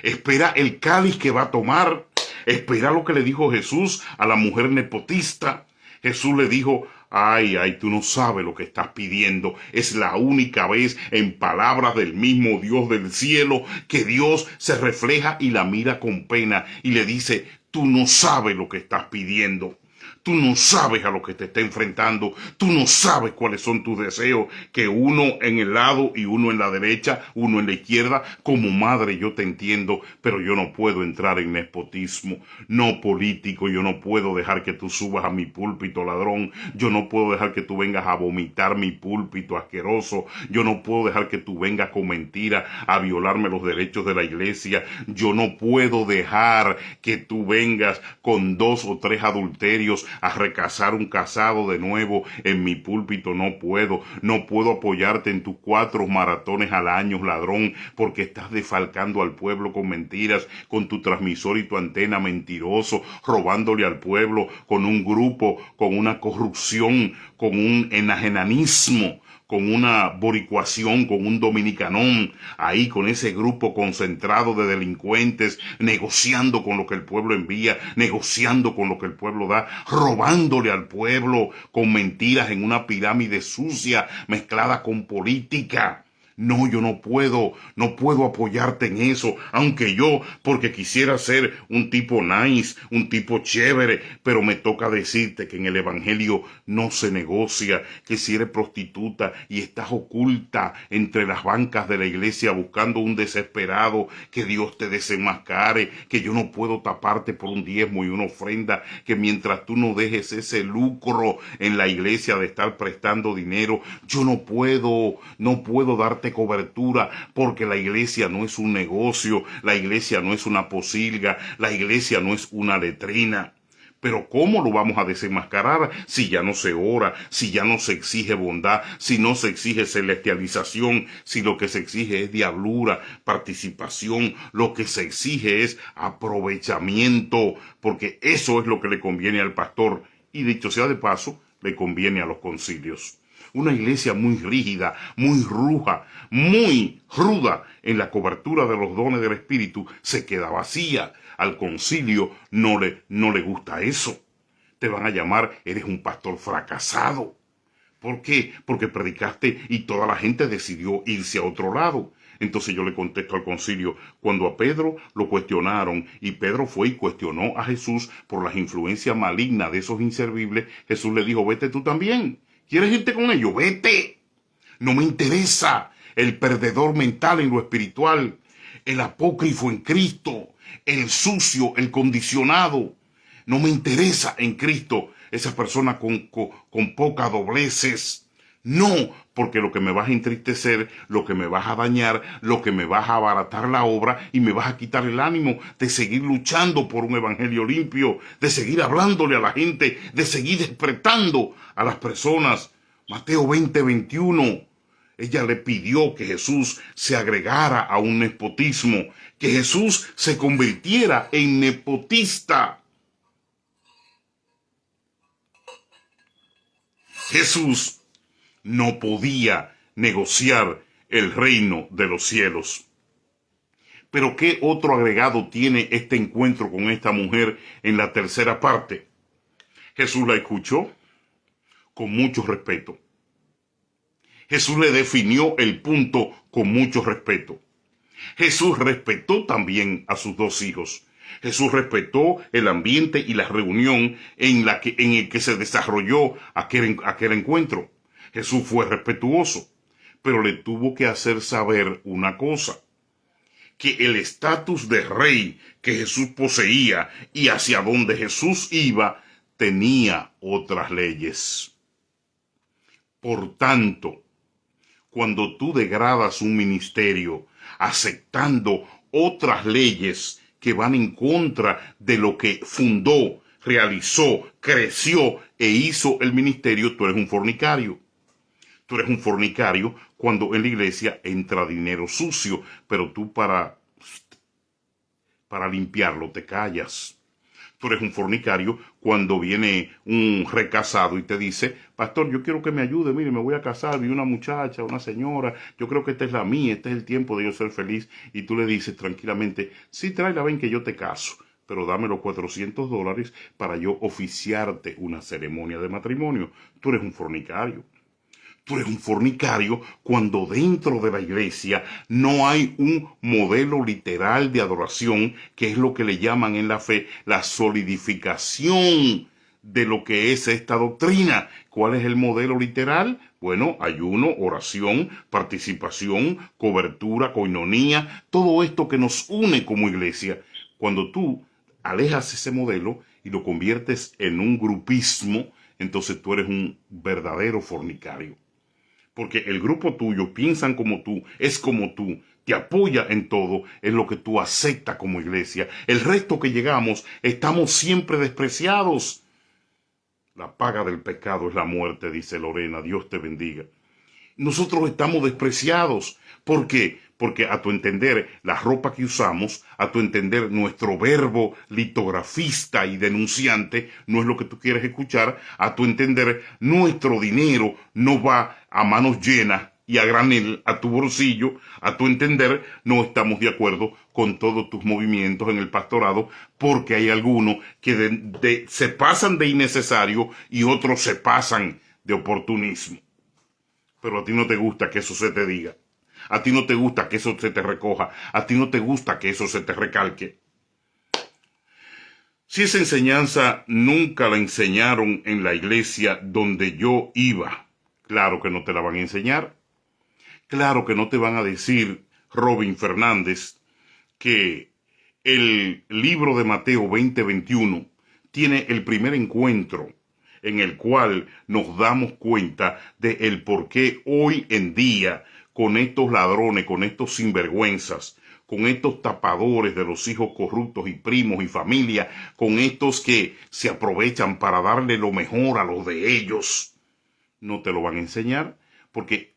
espera el cáliz que va a tomar, espera lo que le dijo Jesús a la mujer nepotista. Jesús le dijo, ay, tú no sabes lo que estás pidiendo. Es la única vez en palabras del mismo Dios del cielo que Dios se refleja y la mira con pena y le dice, tú no sabes lo que estás pidiendo. Tú no sabes a lo que te está enfrentando. Tú no sabes cuáles son tus deseos. Que uno en el lado y uno en la derecha, uno en la izquierda. Como madre yo te entiendo, pero yo no puedo entrar en nepotismo. No político, yo no puedo dejar que tú subas a mi púlpito, ladrón. Yo no puedo dejar que tú vengas a vomitar mi púlpito asqueroso. Yo no puedo dejar que tú vengas con mentira a violarme los derechos de la iglesia. Yo no puedo dejar que tú vengas con 2 o 3 adulterios a recasar un casado de nuevo en mi púlpito. No puedo apoyarte en tus 4 maratones al año, ladrón, porque estás defalcando al pueblo con mentiras, con tu transmisor y tu antena mentiroso, robándole al pueblo con un grupo, con una corrupción, con un enajenanismo, con una boricuación, con un dominicanón, ahí con ese grupo concentrado de delincuentes, negociando con lo que el pueblo envía, negociando con lo que el pueblo da, robándole al pueblo con mentiras en una pirámide sucia mezclada con política. No, yo no puedo apoyarte en eso, aunque yo, porque quisiera ser un tipo nice, un tipo chévere, pero me toca decirte que en el evangelio no se negocia, que si eres prostituta y estás oculta entre las bancas de la iglesia buscando un desesperado, que Dios te desenmascare, que yo no puedo taparte por un diezmo y una ofrenda, que mientras tú no dejes ese lucro en la iglesia de estar prestando dinero, yo no puedo darte cobertura, porque la iglesia no es un negocio, la iglesia no es una posilga, la iglesia no es una letrina. Pero ¿cómo lo vamos a desenmascarar si ya no se ora, si ya no se exige bondad, si no se exige celestialización, si lo que se exige es diablura, participación, lo que se exige es aprovechamiento, porque eso es lo que le conviene al pastor y, dicho sea de paso, le conviene a los concilios. Una iglesia muy rígida, muy muy ruda en la cobertura de los dones del Espíritu se queda vacía. Al concilio no le gusta eso. Te van a llamar, eres un pastor fracasado. ¿Por qué? Porque predicaste y toda la gente decidió irse a otro lado. Entonces yo le contesto al concilio, cuando a Pedro lo cuestionaron y Pedro fue y cuestionó a Jesús por las influencias malignas de esos inservibles, Jesús le dijo, vete tú también. ¿Quieres irte con ellos? Vete. No me interesa el perdedor mental en lo espiritual, el apócrifo en Cristo, el sucio, el condicionado. No me interesa en Cristo esa persona con poca dobleces. No, porque lo que me vas a entristecer, lo que me vas a dañar, lo que me vas a abaratar la obra y me vas a quitar el ánimo de seguir luchando por un evangelio limpio, de seguir hablándole a la gente, de seguir despertando a las personas. Mateo 20:21. Ella le pidió que Jesús se agregara a un nepotismo, que Jesús se convirtiera en nepotista. Jesús no podía negociar el reino de los cielos. Pero ¿qué otro agregado tiene este encuentro con esta mujer en la tercera parte? Jesús la escuchó con mucho respeto. Jesús le definió el punto con mucho respeto. Jesús respetó también a sus dos hijos. Jesús respetó el ambiente y la reunión en el que se desarrolló aquel encuentro. Jesús fue respetuoso, pero le tuvo que hacer saber una cosa, que el estatus de rey que Jesús poseía y hacia donde Jesús iba tenía otras leyes. Por tanto, cuando tú degradas un ministerio aceptando otras leyes que van en contra de lo que fundó, realizó, creció e hizo el ministerio, tú eres un fornicario. Tú eres un fornicario cuando en la iglesia entra dinero sucio, pero tú para limpiarlo te callas. Tú eres un fornicario cuando viene un recasado y te dice, pastor, yo quiero que me ayude, mire, me voy a casar, vi una muchacha, una señora, yo creo que esta es la mía, este es el tiempo de yo ser feliz. Y tú le dices tranquilamente, sí, tráela, ven que yo te caso, pero dame los $400 para yo oficiarte una ceremonia de matrimonio. Tú eres un fornicario. Tú eres un fornicario cuando dentro de la iglesia no hay un modelo literal de adoración, que es lo que le llaman en la fe la solidificación de lo que es esta doctrina. ¿Cuál es el modelo literal? Bueno, ayuno, oración, participación, cobertura, coinonía, todo esto que nos une como iglesia. Cuando tú alejas ese modelo y lo conviertes en un grupismo, entonces tú eres un verdadero fornicario. Porque el grupo tuyo piensan como tú, es como tú, te apoya en todo, es lo que tú aceptas como iglesia. El resto que llegamos, estamos siempre despreciados. La paga del pecado es la muerte, dice Lorena, Dios te bendiga. Nosotros estamos despreciados. ¿Por qué? Porque a tu entender, la ropa que usamos, a tu entender, nuestro verbo litografista y denunciante no es lo que tú quieres escuchar. A tu entender, nuestro dinero no va a manos llenas y a granel a tu bolsillo. A tu entender, no estamos de acuerdo con todos tus movimientos en el pastorado, porque hay algunos que se pasan de innecesario y otros se pasan de oportunismo. Pero a ti no te gusta que eso se te diga. A ti no te gusta que eso se te recoja. A ti no te gusta que eso se te recalque. Si esa enseñanza nunca la enseñaron en la iglesia donde yo iba, claro que no te la van a enseñar. Claro que no te van a decir, Robin Fernández, que el libro de Mateo 20:21 tiene el primer encuentro en el cual nos damos cuenta de el por qué hoy en día, con estos ladrones, con estos sinvergüenzas, con estos tapadores de los hijos corruptos y primos y familia, con estos que se aprovechan para darle lo mejor a los de ellos, no te lo van a enseñar, porque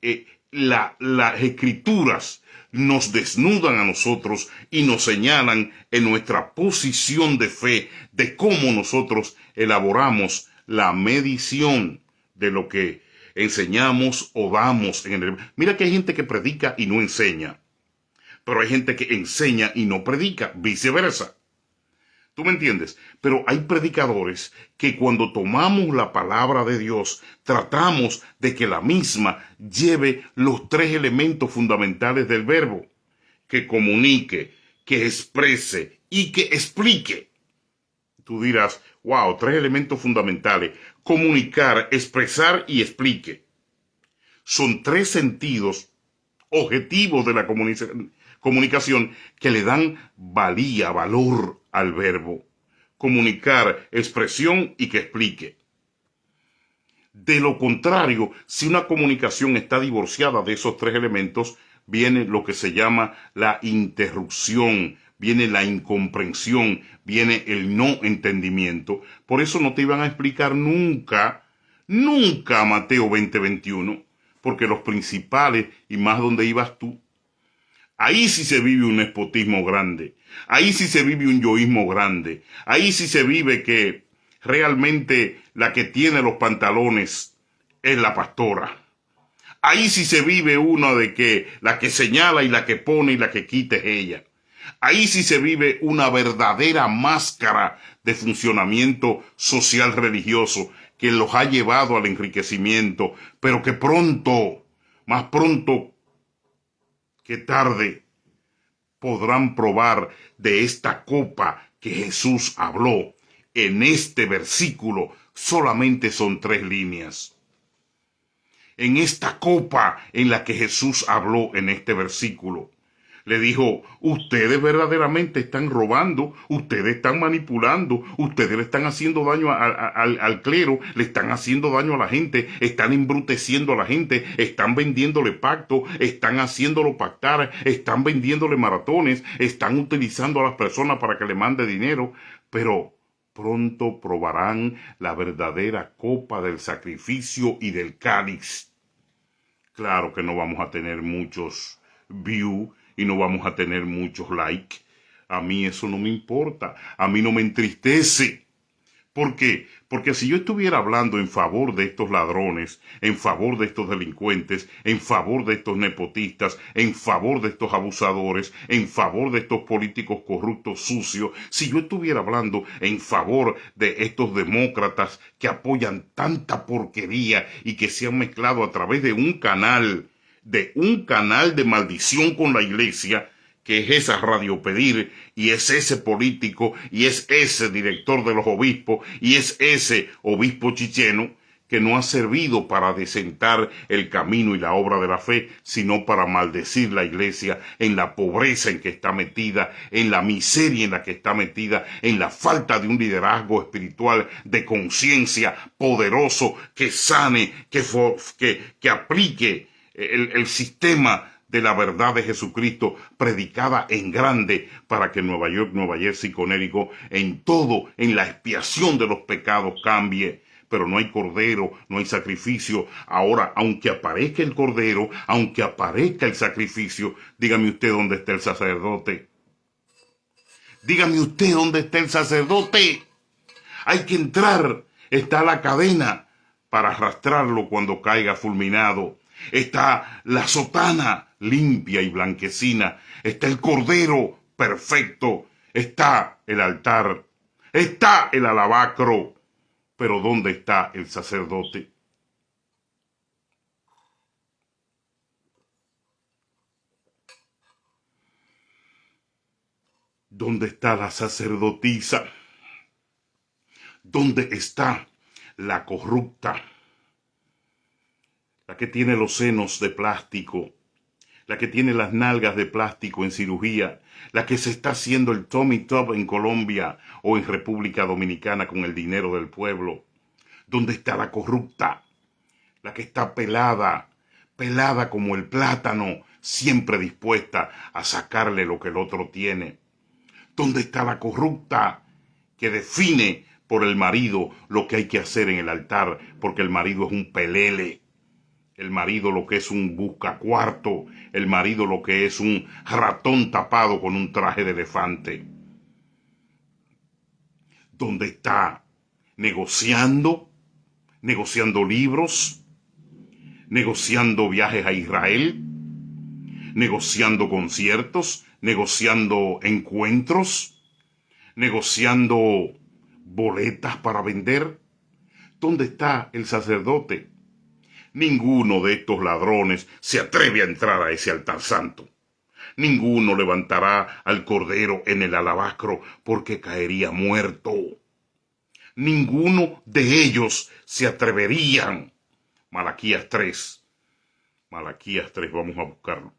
las escrituras nos desnudan a nosotros y nos señalan en nuestra posición de fe de cómo nosotros elaboramos la medición de lo que enseñamos o damos. Mira que hay gente que predica y no enseña, pero hay gente que enseña y no predica, viceversa. ¿Tú me entiendes? Pero hay predicadores que cuando tomamos la palabra de Dios, tratamos de que la misma lleve los tres elementos fundamentales del verbo: que comunique, que exprese y que explique. Tú dirás, wow, tres elementos fundamentales: comunicar, expresar y explique. Son tres sentidos objetivos de la comunicación que le dan valía, valor al verbo. Comunicar, expresión y que explique. De lo contrario, si una comunicación está divorciada de esos tres elementos, viene lo que se llama la interrupción, viene la incomprensión, viene el no entendimiento. Por eso no te iban a explicar nunca, nunca Mateo 20:21, porque los principales y más donde ibas tú, ahí sí se vive un nepotismo grande, ahí sí se vive un yoísmo grande, ahí sí se vive que realmente la que tiene los pantalones es la pastora. Ahí sí se vive uno de que la que señala y la que pone y la que quita es ella. Ahí sí se vive una verdadera máscara de funcionamiento social religioso que los ha llevado al enriquecimiento, pero que pronto, más pronto que tarde, podrán probar de esta copa que Jesús habló. En este versículo solamente son 3 líneas. En esta copa en la que Jesús habló en este versículo, le dijo, ustedes verdaderamente están robando, ustedes están manipulando, ustedes le están haciendo daño al clero, le están haciendo daño a la gente, están embruteciendo a la gente, están vendiéndole pacto, están haciéndolo pactar, están vendiéndole maratones, están utilizando a las personas para que le mande dinero, pero pronto probarán la verdadera copa del sacrificio y del cáliz. Claro que no vamos a tener muchos views y no vamos a tener muchos likes. A mí eso no me importa, a mí no me entristece. ¿Por qué? Porque si yo estuviera hablando en favor de estos ladrones, en favor de estos delincuentes, en favor de estos nepotistas, en favor de estos abusadores, en favor de estos políticos corruptos sucios, si yo estuviera hablando en favor de estos demócratas que apoyan tanta porquería y que se han mezclado a través de un canal de maldición con la iglesia, que es esa Radio Pedir, y es ese político, y es ese director de los obispos, y es ese obispo chicheno, que no ha servido para desentar el camino y la obra de la fe, sino para maldecir la iglesia en la pobreza en que está metida, en la miseria en la que está metida, en la falta de un liderazgo espiritual de conciencia poderoso que sane, que aplique el sistema de la verdad de Jesucristo predicada en grande para que Nueva York, Nueva Jersey, Connecticut, en todo, en la expiación de los pecados cambie. Pero no hay cordero, no hay sacrificio. Ahora, aunque aparezca el cordero, aunque aparezca el sacrificio, dígame usted dónde está el sacerdote. Dígame usted dónde está el sacerdote. Hay que entrar. Está la cadena para arrastrarlo cuando caiga fulminado. Está la sotana limpia y blanquecina. Está el cordero perfecto. Está el altar. Está el alabacro. Pero ¿dónde está el sacerdote? ¿Dónde está la sacerdotisa? ¿Dónde está la corrupta? La que tiene los senos de plástico, la que tiene las nalgas de plástico en cirugía, la que se está haciendo el tummy tuck en Colombia o en República Dominicana con el dinero del pueblo. ¿Dónde está la corrupta? La que está pelada, pelada como el plátano, siempre dispuesta a sacarle lo que el otro tiene. ¿Dónde está la corrupta que define por el marido lo que hay que hacer en el altar? Porque el marido es un pelele. El marido lo que es un buscacuarto, el marido lo que es un ratón tapado con un traje de elefante. ¿Dónde está? Negociando libros, negociando viajes a Israel, negociando conciertos, negociando encuentros, negociando boletas para vender. ¿Dónde está el sacerdote? Ninguno de estos ladrones se atreve a entrar a ese altar santo. Ninguno levantará al cordero en el alabacro porque caería muerto. Ninguno de ellos se atreverían. Malaquías 3, vamos a buscarlo.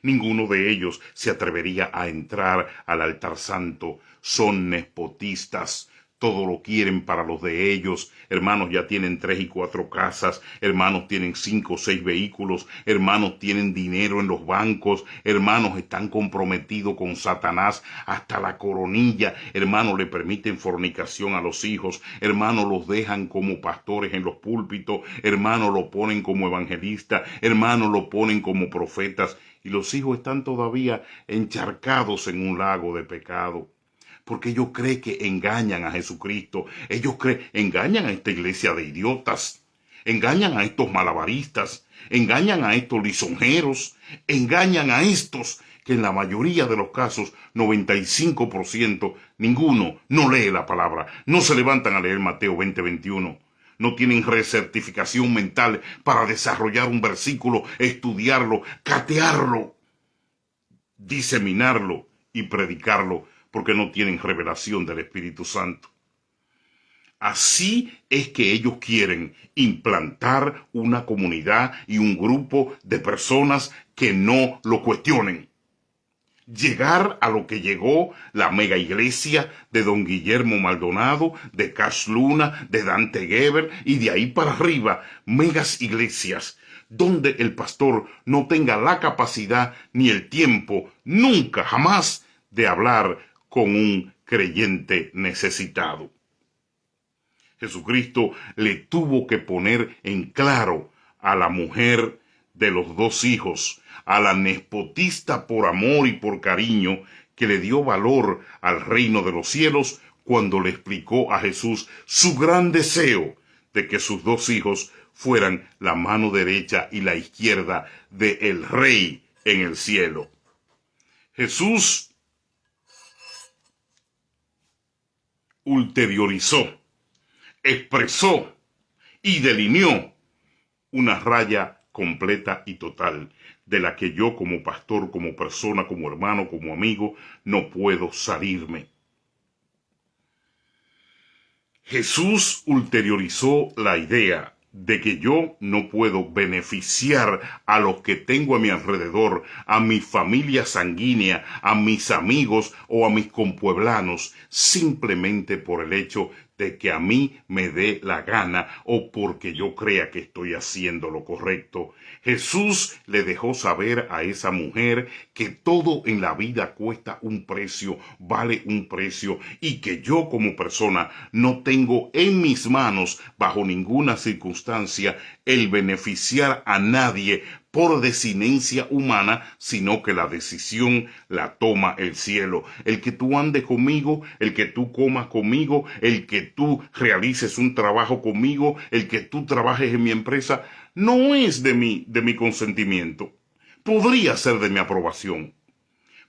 Ninguno de ellos se atrevería a entrar al altar santo. Son nepotistas. todo lo quieren para los de ellos. Hermanos, ya tienen 3 y 4 casas, hermanos, tienen 5 o 6 vehículos, hermanos, tienen dinero en los bancos, hermanos, están comprometidos con Satanás hasta la coronilla, hermanos, le permiten fornicación a los hijos, hermanos, los dejan como pastores en los púlpitos, hermanos, lo ponen como evangelistas, hermanos, lo ponen como profetas, y los hijos están todavía encharcados en un lago de pecado. Porque ellos creen que engañan a Jesucristo. Ellos engañan a esta iglesia de idiotas. Engañan a estos malabaristas. Engañan a estos lisonjeros. Engañan a estos que en la mayoría de los casos, 95%, ninguno no lee la palabra. No se levantan a leer Mateo 20:21. No tienen recertificación mental para desarrollar un versículo, estudiarlo, catearlo, diseminarlo y predicarlo, porque no tienen revelación del Espíritu Santo. Así es que ellos quieren implantar una comunidad y un grupo de personas que no lo cuestionen. Llegar a lo que llegó la mega iglesia de don Guillermo Maldonado, de Cash Luna, de Dante Gebel y de ahí para arriba, megas iglesias donde el pastor no tenga la capacidad ni el tiempo, nunca, jamás, de hablar con un creyente necesitado. Jesucristo le tuvo que poner en claro a la mujer de los 2 hijos, a la nespotista por amor y por cariño, que le dio valor al reino de los cielos cuando le explicó a Jesús su gran deseo de que sus 2 hijos fueran la mano derecha y la izquierda del Rey en el cielo. Jesús ulteriorizó, expresó y delineó una raya completa y total de la que yo como pastor, como persona, como hermano, como amigo, no puedo salirme. Jesús ulteriorizó la idea de que yo no puedo beneficiar a los que tengo a mi alrededor, a mi familia sanguínea, a mis amigos o a mis compueblanos, simplemente por el hecho de que a mí me dé la gana o porque yo crea que estoy haciendo lo correcto. Jesús le dejó saber a esa mujer que todo en la vida cuesta un precio, vale un precio, y que yo como persona no tengo en mis manos, bajo ninguna circunstancia, el beneficiar a nadie por desinencia humana, sino que la decisión la toma el cielo. El que tú andes conmigo, el que tú comas conmigo, el que tú realices un trabajo conmigo, el que tú trabajes en mi empresa, no es de mi consentimiento. Podría ser de mi aprobación,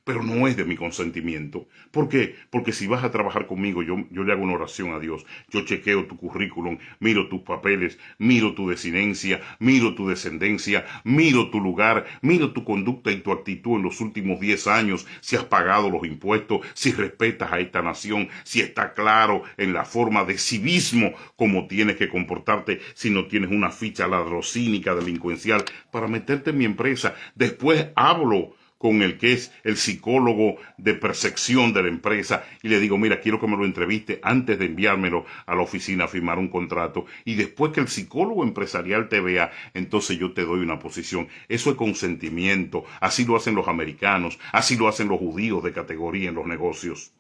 pero no es de mi consentimiento. ¿Por qué? Porque si vas a trabajar conmigo, yo le hago una oración a Dios. Yo chequeo tu currículum, miro tus papeles, miro tu desinencia, miro tu descendencia, miro tu lugar, miro tu conducta y tu actitud en los últimos 10 años, si has pagado los impuestos, si respetas a esta nación, si está claro en la forma de civismo cómo tienes que comportarte, si no tienes una ficha ladrocínica, delincuencial, para meterte en mi empresa. Después hablo con el que es el psicólogo de percepción de la empresa y le digo, mira, quiero que me lo entreviste antes de enviármelo a la oficina a firmar un contrato, y después que el psicólogo empresarial te vea, entonces yo te doy una posición. Eso es consentimiento. Así lo hacen los americanos, así lo hacen los judíos de categoría en los negocios.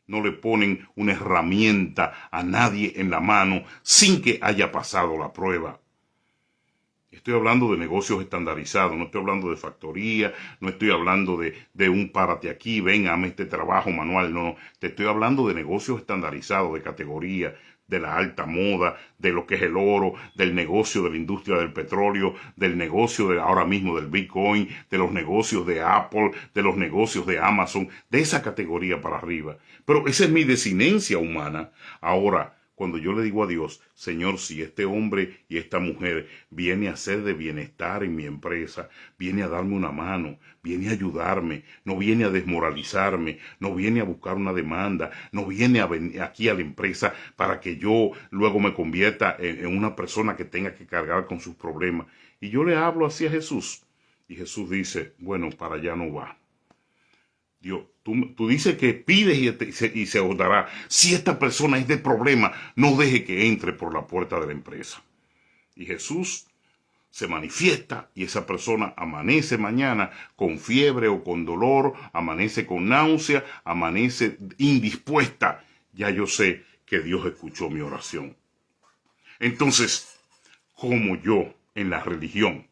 No le ponen una herramienta a nadie en la mano sin que haya pasado la prueba. Estoy hablando de negocios estandarizados, no estoy hablando de factoría, no estoy hablando de un párate aquí, ven, hazme este trabajo manual, no, te estoy hablando de negocios estandarizados, de categoría, de la alta moda, de lo que es el oro, del negocio de la industria del petróleo, del negocio de ahora mismo del Bitcoin, de los negocios de Apple, de los negocios de Amazon, de esa categoría para arriba. Pero esa es mi desinencia humana. Ahora, cuando yo le digo a Dios, Señor, si este hombre y esta mujer viene a ser de bienestar en mi empresa, viene a darme una mano, viene a ayudarme, no viene a desmoralizarme, no viene a buscar una demanda, no viene a venir aquí a la empresa para que yo luego me convierta en una persona que tenga que cargar con sus problemas. Y yo le hablo así a Jesús. Y Jesús dice, bueno, para allá no va. Dios, tú dices que pides y se os dará. Si esta persona es de problema, no deje que entre por la puerta de la empresa. Y Jesús se manifiesta y esa persona amanece mañana con fiebre o con dolor, amanece con náusea, amanece indispuesta. Ya yo sé que Dios escuchó mi oración. Entonces, como yo en la religión,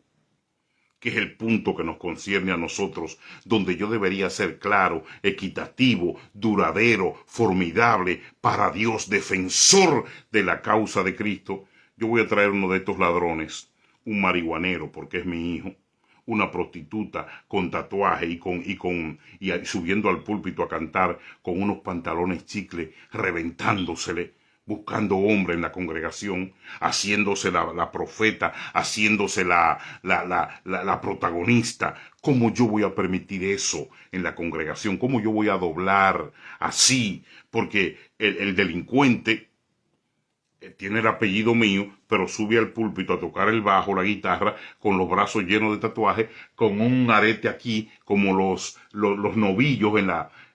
que es el punto que nos concierne a nosotros, donde yo debería ser claro, equitativo, duradero, formidable, para Dios, defensor de la causa de Cristo, yo voy a traer uno de estos ladrones, un marihuanero, porque es mi hijo, una prostituta con tatuaje y subiendo al púlpito a cantar con unos pantalones chicle, reventándosele, buscando hombre en la congregación, haciéndose la profeta, haciéndose la protagonista. ¿Cómo yo voy a permitir eso en la congregación? ¿Cómo yo voy a doblar así? Porque el delincuente tiene el apellido mío, pero sube al púlpito a tocar el bajo, la guitarra, con los brazos llenos de tatuajes, con un arete aquí, como los novillos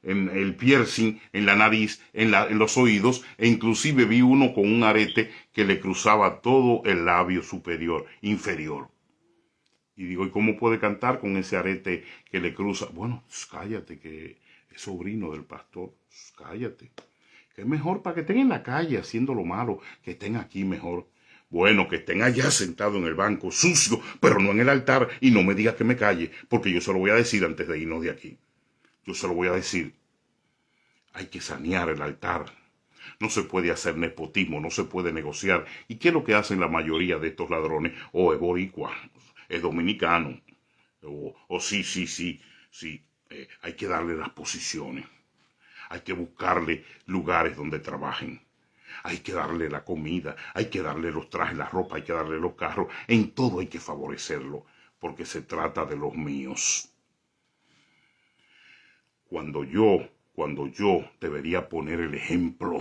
en el piercing, en la nariz, en los oídos, e inclusive vi uno con un arete que le cruzaba todo el labio inferior. Y digo, ¿y cómo puede cantar con ese arete que le cruza? Bueno, cállate, que es sobrino del pastor, cállate. Que es mejor para que estén en la calle haciendo lo malo, que estén aquí mejor. Bueno, que estén allá sentados en el banco, sucio, pero no en el altar, y no me diga que me calle, porque yo se lo voy a decir antes de irnos de aquí. Yo se lo voy a decir. Hay que sanear el altar. No se puede hacer nepotismo, no se puede negociar. ¿Y qué es lo que hacen la mayoría de estos ladrones? O es boricua, es dominicano, o sí. Hay que darle las posiciones. Hay que buscarle lugares donde trabajen. Hay que darle la comida, hay que darle los trajes, la ropa, hay que darle los carros. En todo hay que favorecerlo, porque se trata de los míos. Cuando yo debería poner el ejemplo,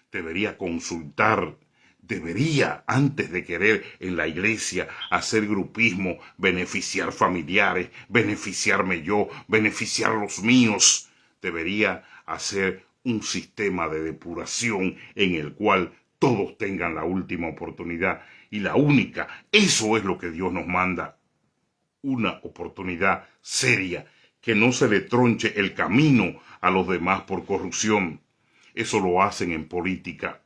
debería consultar, debería, antes de querer en la iglesia hacer grupismo, beneficiar familiares, beneficiarme yo, beneficiar los míos, debería hacer un sistema de depuración en el cual todos tengan la última oportunidad y la única. Eso es lo que Dios nos manda. Una oportunidad seria, que no se le tronche el camino a los demás por corrupción. Eso lo hacen en política.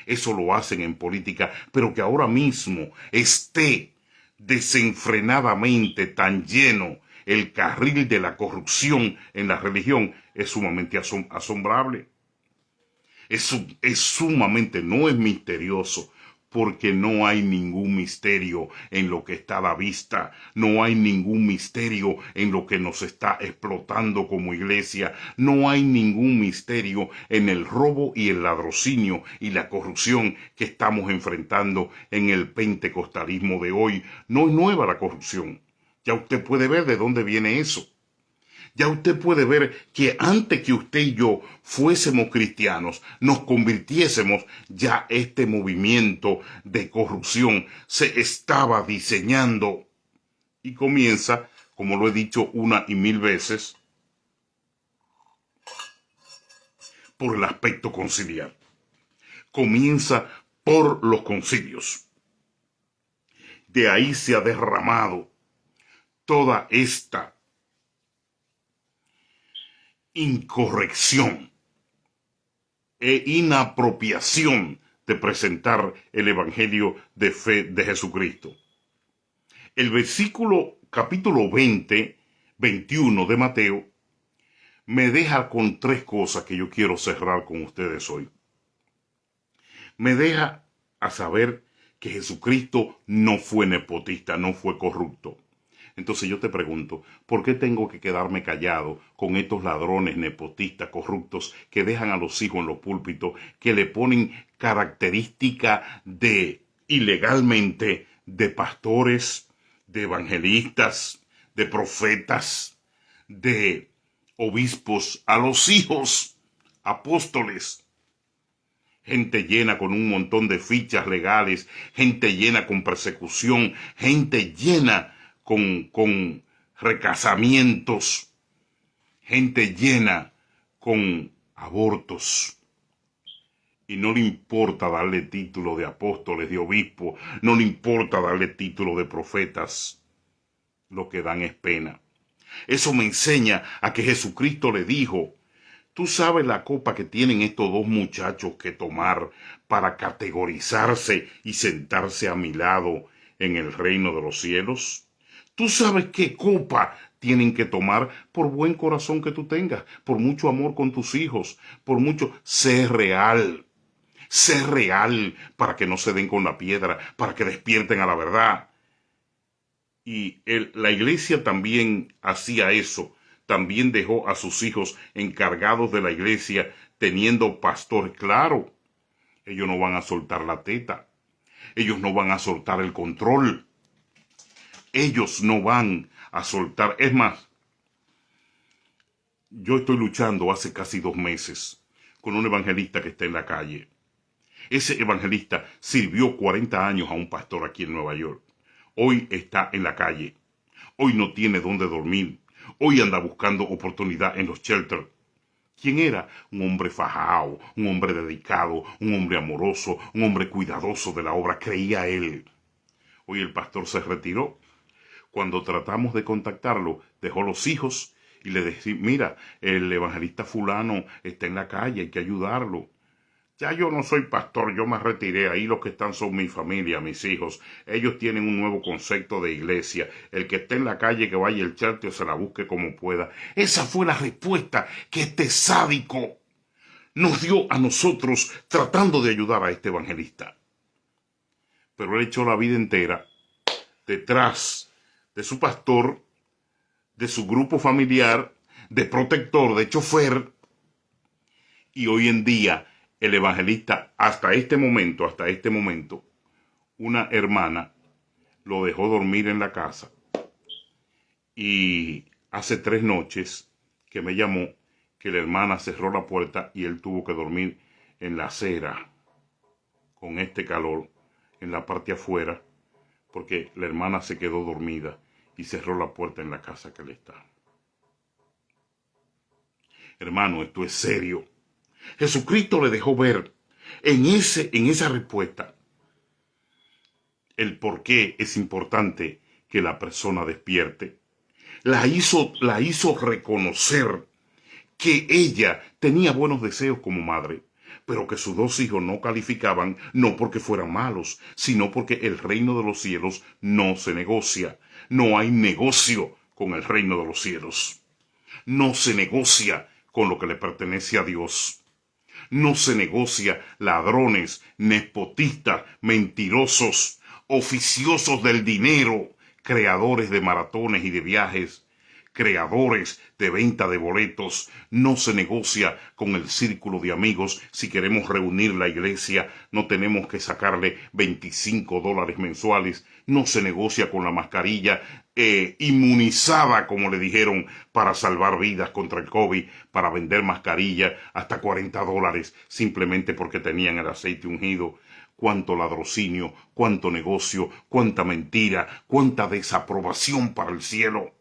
Eso lo hacen en política, pero que ahora mismo esté desenfrenadamente tan lleno el carril de la corrupción en la religión es sumamente asombrable. Es sumamente, no es misterioso, porque no hay ningún misterio en lo que está a la vista, no hay ningún misterio en lo que nos está explotando como iglesia, no hay ningún misterio en el robo y el ladrocinio y la corrupción que estamos enfrentando en el pentecostalismo de hoy. No es nueva la corrupción, ya usted puede ver de dónde viene eso. Ya usted puede ver que antes que usted y yo fuésemos cristianos, nos convirtiésemos, ya este movimiento de corrupción se estaba diseñando y comienza, como lo he dicho una y mil veces, por el aspecto conciliar. Comienza por los concilios. De ahí se ha derramado toda esta incorrección e inapropiación de presentar el evangelio de fe de Jesucristo. El versículo capítulo 21 de Mateo me deja con tres cosas que yo quiero cerrar con ustedes hoy. Me deja a saber que Jesucristo no fue nepotista, no fue corrupto. Entonces yo te pregunto, ¿por qué tengo que quedarme callado con estos ladrones nepotistas corruptos que dejan a los hijos en los púlpitos, que le ponen característica de ilegalmente de pastores, de evangelistas, de profetas, de obispos a los hijos apóstoles? Gente llena con un montón de fichas legales, gente llena con persecución, gente llena con recasamientos, gente llena con abortos. Y no le importa darle título de apóstoles, de obispo, no le importa darle título de profetas. Lo que dan es pena. Eso me enseña a que Jesucristo le dijo: ¿tú sabes la copa que tienen estos dos muchachos que tomar para categorizarse y sentarse a mi lado en el reino de los cielos? ¿Tú sabes qué copa tienen que tomar? Por buen corazón que tú tengas, por mucho amor con tus hijos, por mucho. Sé real para que no se den con la piedra, para que despierten a la verdad. Y la iglesia también hacía eso. También dejó a sus hijos encargados de la iglesia, teniendo pastor. Claro, ellos no van a soltar la teta. Ellos no van a soltar el control. Ellos no van a soltar. Es más, yo estoy luchando hace casi 2 meses con un evangelista que está en la calle. Ese evangelista sirvió 40 años a un pastor aquí en Nueva York. Hoy está en la calle. Hoy no tiene dónde dormir. Hoy anda buscando oportunidad en los shelters. ¿Quién era? Un hombre fajado, un hombre dedicado, un hombre amoroso, un hombre cuidadoso de la obra, creía él. Hoy el pastor se retiró. Cuando tratamos de contactarlo, dejó los hijos y le decimos: mira, el evangelista fulano está en la calle, hay que ayudarlo. Ya yo no soy pastor, yo me retiré, ahí los que están son mi familia, mis hijos. Ellos tienen un nuevo concepto de iglesia. El que esté en la calle, que vaya al charteo, se la busque como pueda. Esa fue la respuesta que este sádico nos dio a nosotros tratando de ayudar a este evangelista. Pero él echó la vida entera detrás de su pastor, de su grupo familiar, de protector, de chofer. Y hoy en día el evangelista, hasta este momento, una hermana lo dejó dormir en la casa. Y hace 3 noches que me llamó que la hermana cerró la puerta y él tuvo que dormir en la acera con este calor en la parte afuera, porque la hermana se quedó dormida y cerró la puerta en la casa que él está. Hermano, esto es serio. Jesucristo le dejó ver en esa respuesta el por qué es importante que la persona despierte. La hizo reconocer que ella tenía buenos deseos como madre, pero que sus 2 hijos no calificaban, no porque fueran malos, sino porque el reino de los cielos no se negocia. No hay negocio con el reino de los cielos. No se negocia con lo que le pertenece a Dios. No se negocia ladrones, nepotistas, mentirosos, oficiosos del dinero, creadores de maratones y de viajes, creadores de venta de boletos. No se negocia con el círculo de amigos. Si queremos reunir la iglesia, no tenemos que sacarle $25 mensuales. No se negocia con la mascarilla inmunizada, como le dijeron, para salvar vidas contra el COVID, para vender mascarilla hasta $40, simplemente porque tenían el aceite ungido. Cuánto ladrocinio, cuánto negocio, cuánta mentira, cuánta desaprobación para el cielo.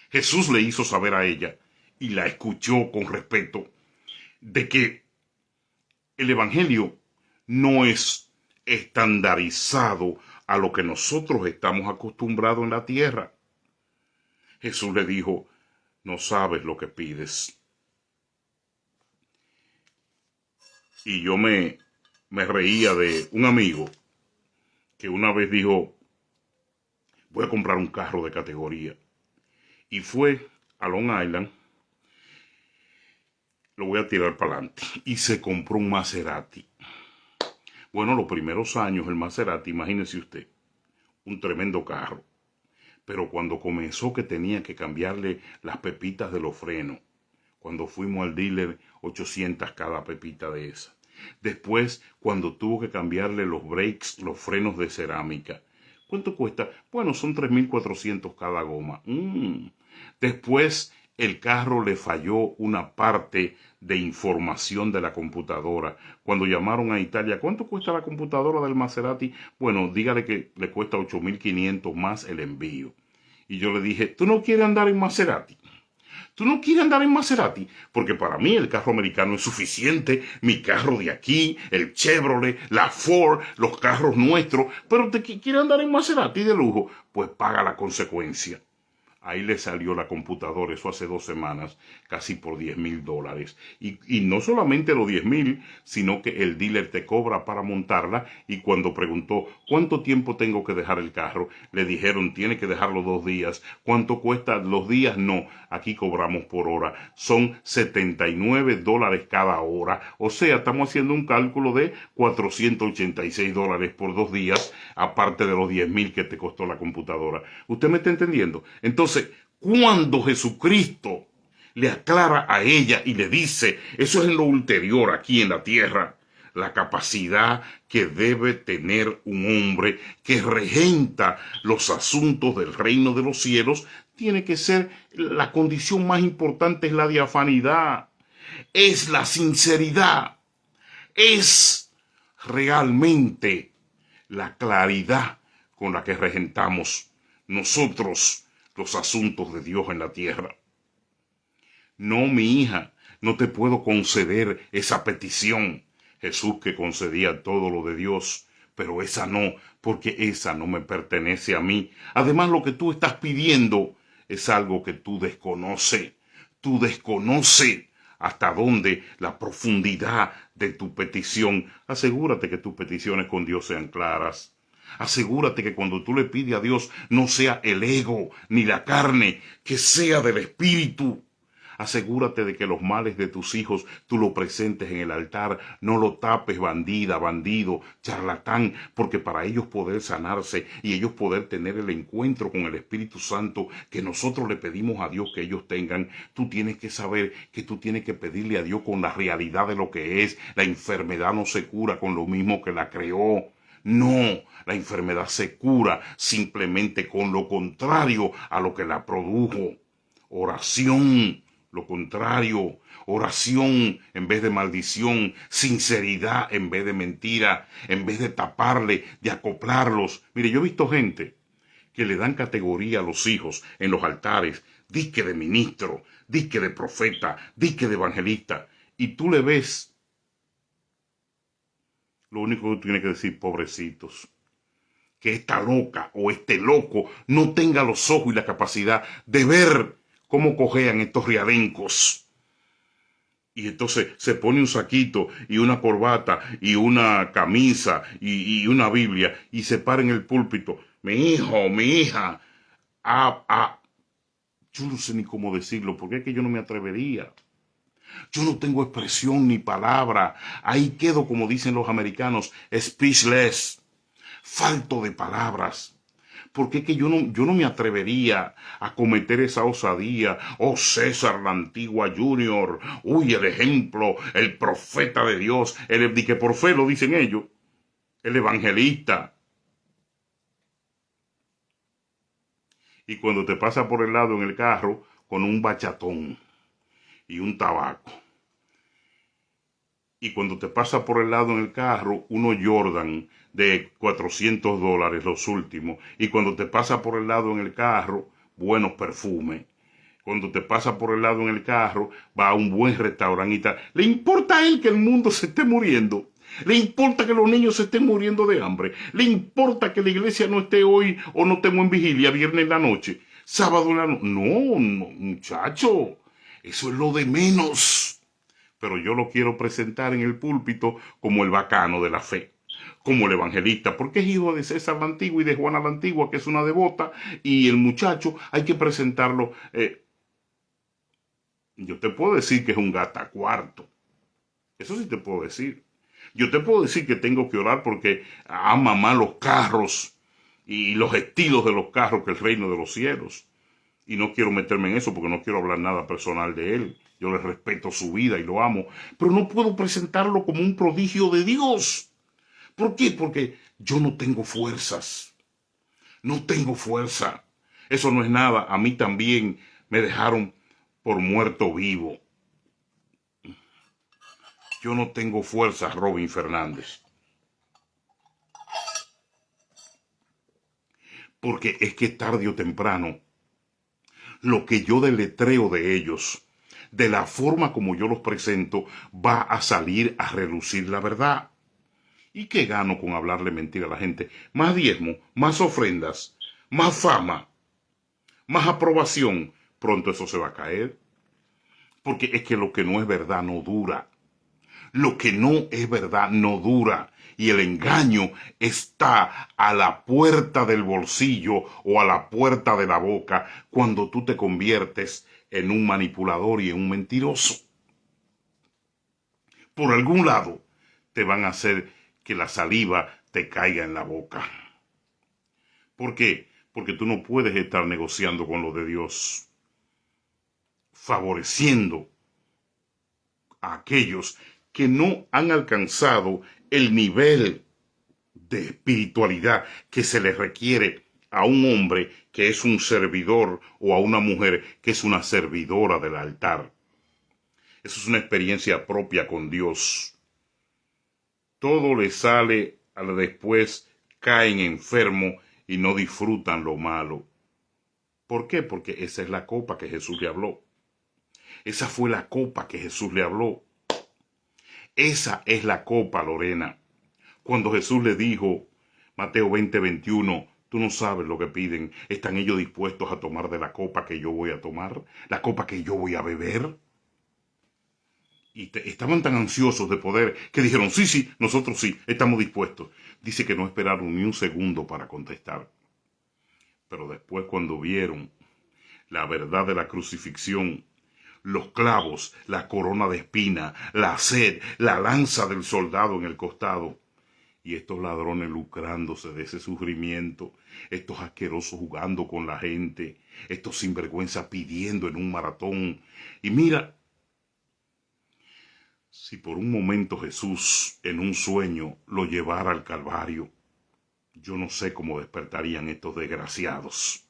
Jesús le hizo saber a ella, y la escuchó con respeto, de que el evangelio no es estandarizado a lo que nosotros estamos acostumbrados en la tierra. Jesús le dijo: no sabes lo que pides. Y yo me reía de un amigo que una vez dijo: voy a comprar un carro de categoría. Y fue a Long Island, lo voy a tirar para adelante, y se compró un Maserati. Bueno, los primeros años el Maserati, imagínese usted, un tremendo carro. Pero cuando comenzó que tenía que cambiarle las pepitas de los frenos, cuando fuimos al dealer, 800 cada pepita de esa. Después, cuando tuvo que cambiarle los brakes, los frenos de cerámica. ¿Cuánto cuesta? Bueno, son 3.400 cada goma. Después, el carro le falló una parte de información de la computadora. Cuando llamaron a Italia: ¿cuánto cuesta la computadora del Maserati? Bueno, dígale que le cuesta 8.500 más el envío. Y yo le dije: ¿tú no quieres andar en Maserati? Tú no quieres andar en Maserati, porque para mí el carro americano es suficiente, mi carro de aquí, el Chevrolet, la Ford, los carros nuestros, pero te quieres andar en Maserati de lujo, pues paga la consecuencia. Ahí le salió la computadora, eso hace 2 semanas, casi por $10,000. Y no solamente los 10,000, sino que el dealer te cobra para montarla. Y cuando preguntó cuánto tiempo tengo que dejar el carro, le dijeron tiene que dejarlo 2 días. ¿Cuánto cuesta los días? No, aquí cobramos por hora. Son $79 cada hora. O sea, estamos haciendo un cálculo de $486 por 2 días, aparte de los 10,000 que te costó la computadora. ¿Usted me está entendiendo? Entonces, cuando Jesucristo le aclara a ella y le dice, eso es en lo ulterior aquí en la tierra, la capacidad que debe tener un hombre que regenta los asuntos del reino de los cielos, tiene que ser la condición más importante, es la diafanidad, es la sinceridad, es realmente la claridad con la que regentamos nosotros los asuntos de Dios en la tierra. No, mi hija, no te puedo conceder esa petición. Jesús que concedía todo lo de Dios, pero esa no, porque esa no me pertenece a mí. Además, lo que tú estás pidiendo es algo que tú desconoces. Tú desconoces hasta dónde la profundidad de tu petición. Asegúrate que tus peticiones con Dios sean claras. Asegúrate que cuando tú le pides a Dios no sea el ego ni la carne, que sea del Espíritu. Asegúrate de que los males de tus hijos tú lo presentes en el altar, no lo tapes, bandida, bandido, charlatán, porque para ellos poder sanarse y ellos poder tener el encuentro con el Espíritu Santo que nosotros le pedimos a Dios que ellos tengan, tú tienes que saber que tú tienes que pedirle a Dios con la realidad de lo que es. La enfermedad no se cura con lo mismo que la creó. No, la enfermedad se cura simplemente con lo contrario a lo que la produjo. Oración, lo contrario. Oración en vez de maldición. Sinceridad en vez de mentira. En vez de taparle, de acoplarlos. Mire, yo he visto gente que le dan categoría a los hijos en los altares. Disque de ministro, disque de profeta, disque de evangelista. Y tú le ves. Lo único que tú tienes que decir, pobrecitos, que esta loca o este loco no tenga los ojos y la capacidad de ver cómo cojean estos riadencos. Y entonces se pone un saquito y una corbata y una camisa y una Biblia y se para en el púlpito. Mi hijo, mi hija. Yo no sé ni cómo decirlo, porque es que yo no me atrevería. Yo no tengo expresión ni palabra. Ahí quedo, como dicen los americanos, speechless. Falto de palabras. Porque es que yo no me atrevería a cometer esa osadía. Oh, César la Antigua Junior. Uy, el ejemplo, el profeta de Dios. El que por fe lo dicen ellos. El evangelista. Y cuando te pasa por el lado en el carro con un bachatón y un tabaco. Y cuando te pasa por el lado en el carro, unos Jordan de $400, los últimos. Y cuando te pasa por el lado en el carro, buenos perfumes. Cuando te pasa por el lado en el carro, va a un buen restaurante y tal. ¿Le importa a él que el mundo se esté muriendo? ¿Le importa que los niños se estén muriendo de hambre? ¿Le importa que la iglesia no esté hoy o no estemos en vigilia viernes en la noche? Sábado en la noche. No, no, muchacho. Eso es lo de menos. Pero yo lo quiero presentar en el púlpito como el bacano de la fe, como el evangelista, porque es hijo de César la Antigua y de Juana la Antigua, que es una devota, y el muchacho hay que presentarlo. Yo te puedo decir que es un gata cuarto, eso sí te puedo decir. Yo te puedo decir que tengo que orar porque ama más los carros y los estilos de los carros que el reino de los cielos. Y no quiero meterme en eso porque no quiero hablar nada personal de él. Yo le respeto su vida y lo amo. Pero no puedo presentarlo como un prodigio de Dios. ¿Por qué? Porque yo no tengo fuerzas. No tengo fuerza. Eso no es nada. A mí también me dejaron por muerto vivo. Yo no tengo fuerza, Robin Fernández. Porque es que tarde o temprano lo que yo deletreo de ellos, de la forma como yo los presento, va a salir a relucir la verdad. ¿Y qué gano con hablarle mentira a la gente? Más diezmo, más ofrendas, más fama, más aprobación. Pronto eso se va a caer. Porque es que lo que no es verdad no dura. Lo que no es verdad no dura. Y el engaño está a la puerta del bolsillo o a la puerta de la boca cuando tú te conviertes en un manipulador y en un mentiroso. Por algún lado te van a hacer que la saliva te caiga en la boca. ¿Por qué? Porque tú no puedes estar negociando con lo de Dios, favoreciendo a aquellos que no han alcanzado el nivel de espiritualidad que se le requiere a un hombre que es un servidor o a una mujer que es una servidora del altar. Eso es una experiencia propia con Dios. Todo le sale a la después, caen enfermos y no disfrutan lo malo. ¿Por qué? Porque esa es la copa que Jesús le habló. Esa fue la copa que Jesús le habló. Esa es la copa, Lorena. Cuando Jesús le dijo, Mateo 20:21, tú no sabes lo que piden. ¿Están ellos dispuestos a tomar de la copa que yo voy a tomar? ¿La copa que yo voy a beber? Y estaban tan ansiosos de poder que dijeron, sí, nosotros sí, estamos dispuestos. Dice que no esperaron ni un segundo para contestar. Pero después cuando vieron la verdad de la crucifixión, los clavos, la corona de espina, la sed, la lanza del soldado en el costado, y estos ladrones lucrándose de ese sufrimiento, estos asquerosos jugando con la gente, estos sinvergüenza pidiendo en un maratón. Y mira, si por un momento Jesús en un sueño lo llevara al Calvario, yo no sé cómo despertarían estos desgraciados.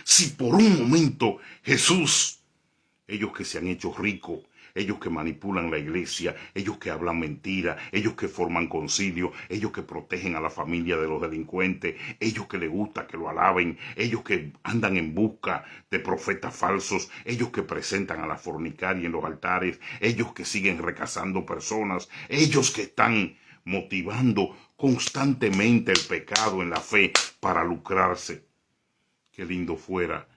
Si por un momento Jesús, ellos que se han hecho ricos, ellos que manipulan la iglesia, ellos que hablan mentira, ellos que forman concilio, ellos que protegen a la familia de los delincuentes, ellos que les gusta que lo alaben, ellos que andan en busca de profetas falsos, ellos que presentan a la fornicaria en los altares, ellos que siguen recasando personas, ellos que están motivando constantemente el pecado en la fe para lucrarse. Qué lindo fuera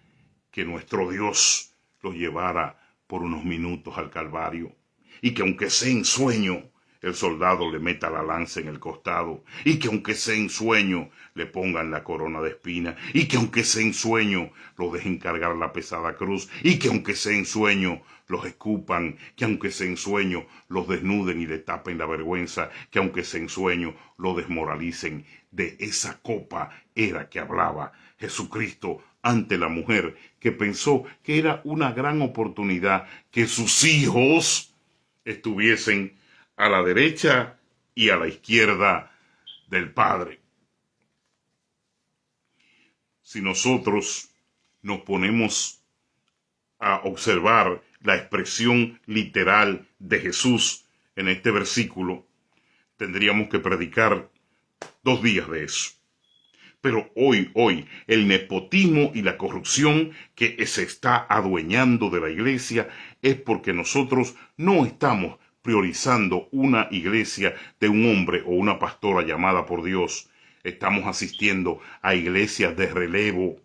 que nuestro Dios los llevara por unos minutos al Calvario, y que aunque sea en sueño, el soldado le meta la lanza en el costado, y que aunque sea en sueño, le pongan la corona de espina, y que aunque sea en sueño, lo dejen cargar la pesada cruz, y que aunque sea en sueño, los escupan, que aunque sea en sueño, los desnuden y le tapen la vergüenza, que aunque sea en sueño, lo desmoralicen. De esa copa era que hablaba Jesucristo ante la mujer, que pensó que era una gran oportunidad que sus hijos estuviesen a la derecha y a la izquierda del Padre. Si nosotros nos ponemos a observar la expresión literal de Jesús en este versículo, tendríamos que predicar 2 días de eso. Pero hoy, el nepotismo y la corrupción que se está adueñando de la iglesia es porque nosotros no estamos priorizando una iglesia de un hombre o una pastora llamada por Dios. Estamos asistiendo a iglesias de relevo.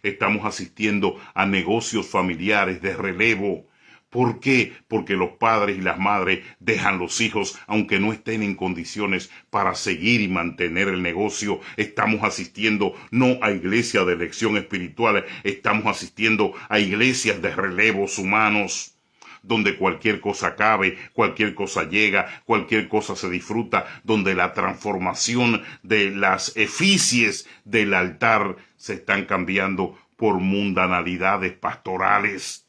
Estamos asistiendo a negocios familiares de relevo. ¿Por qué? Porque los padres y las madres dejan los hijos aunque no estén en condiciones para seguir y mantener el negocio. Estamos asistiendo no a iglesias de elección espiritual, estamos asistiendo a iglesias de relevos humanos, donde cualquier cosa cabe, cualquier cosa llega, cualquier cosa se disfruta, donde la transformación de las eficies del altar se están cambiando por mundanalidades pastorales,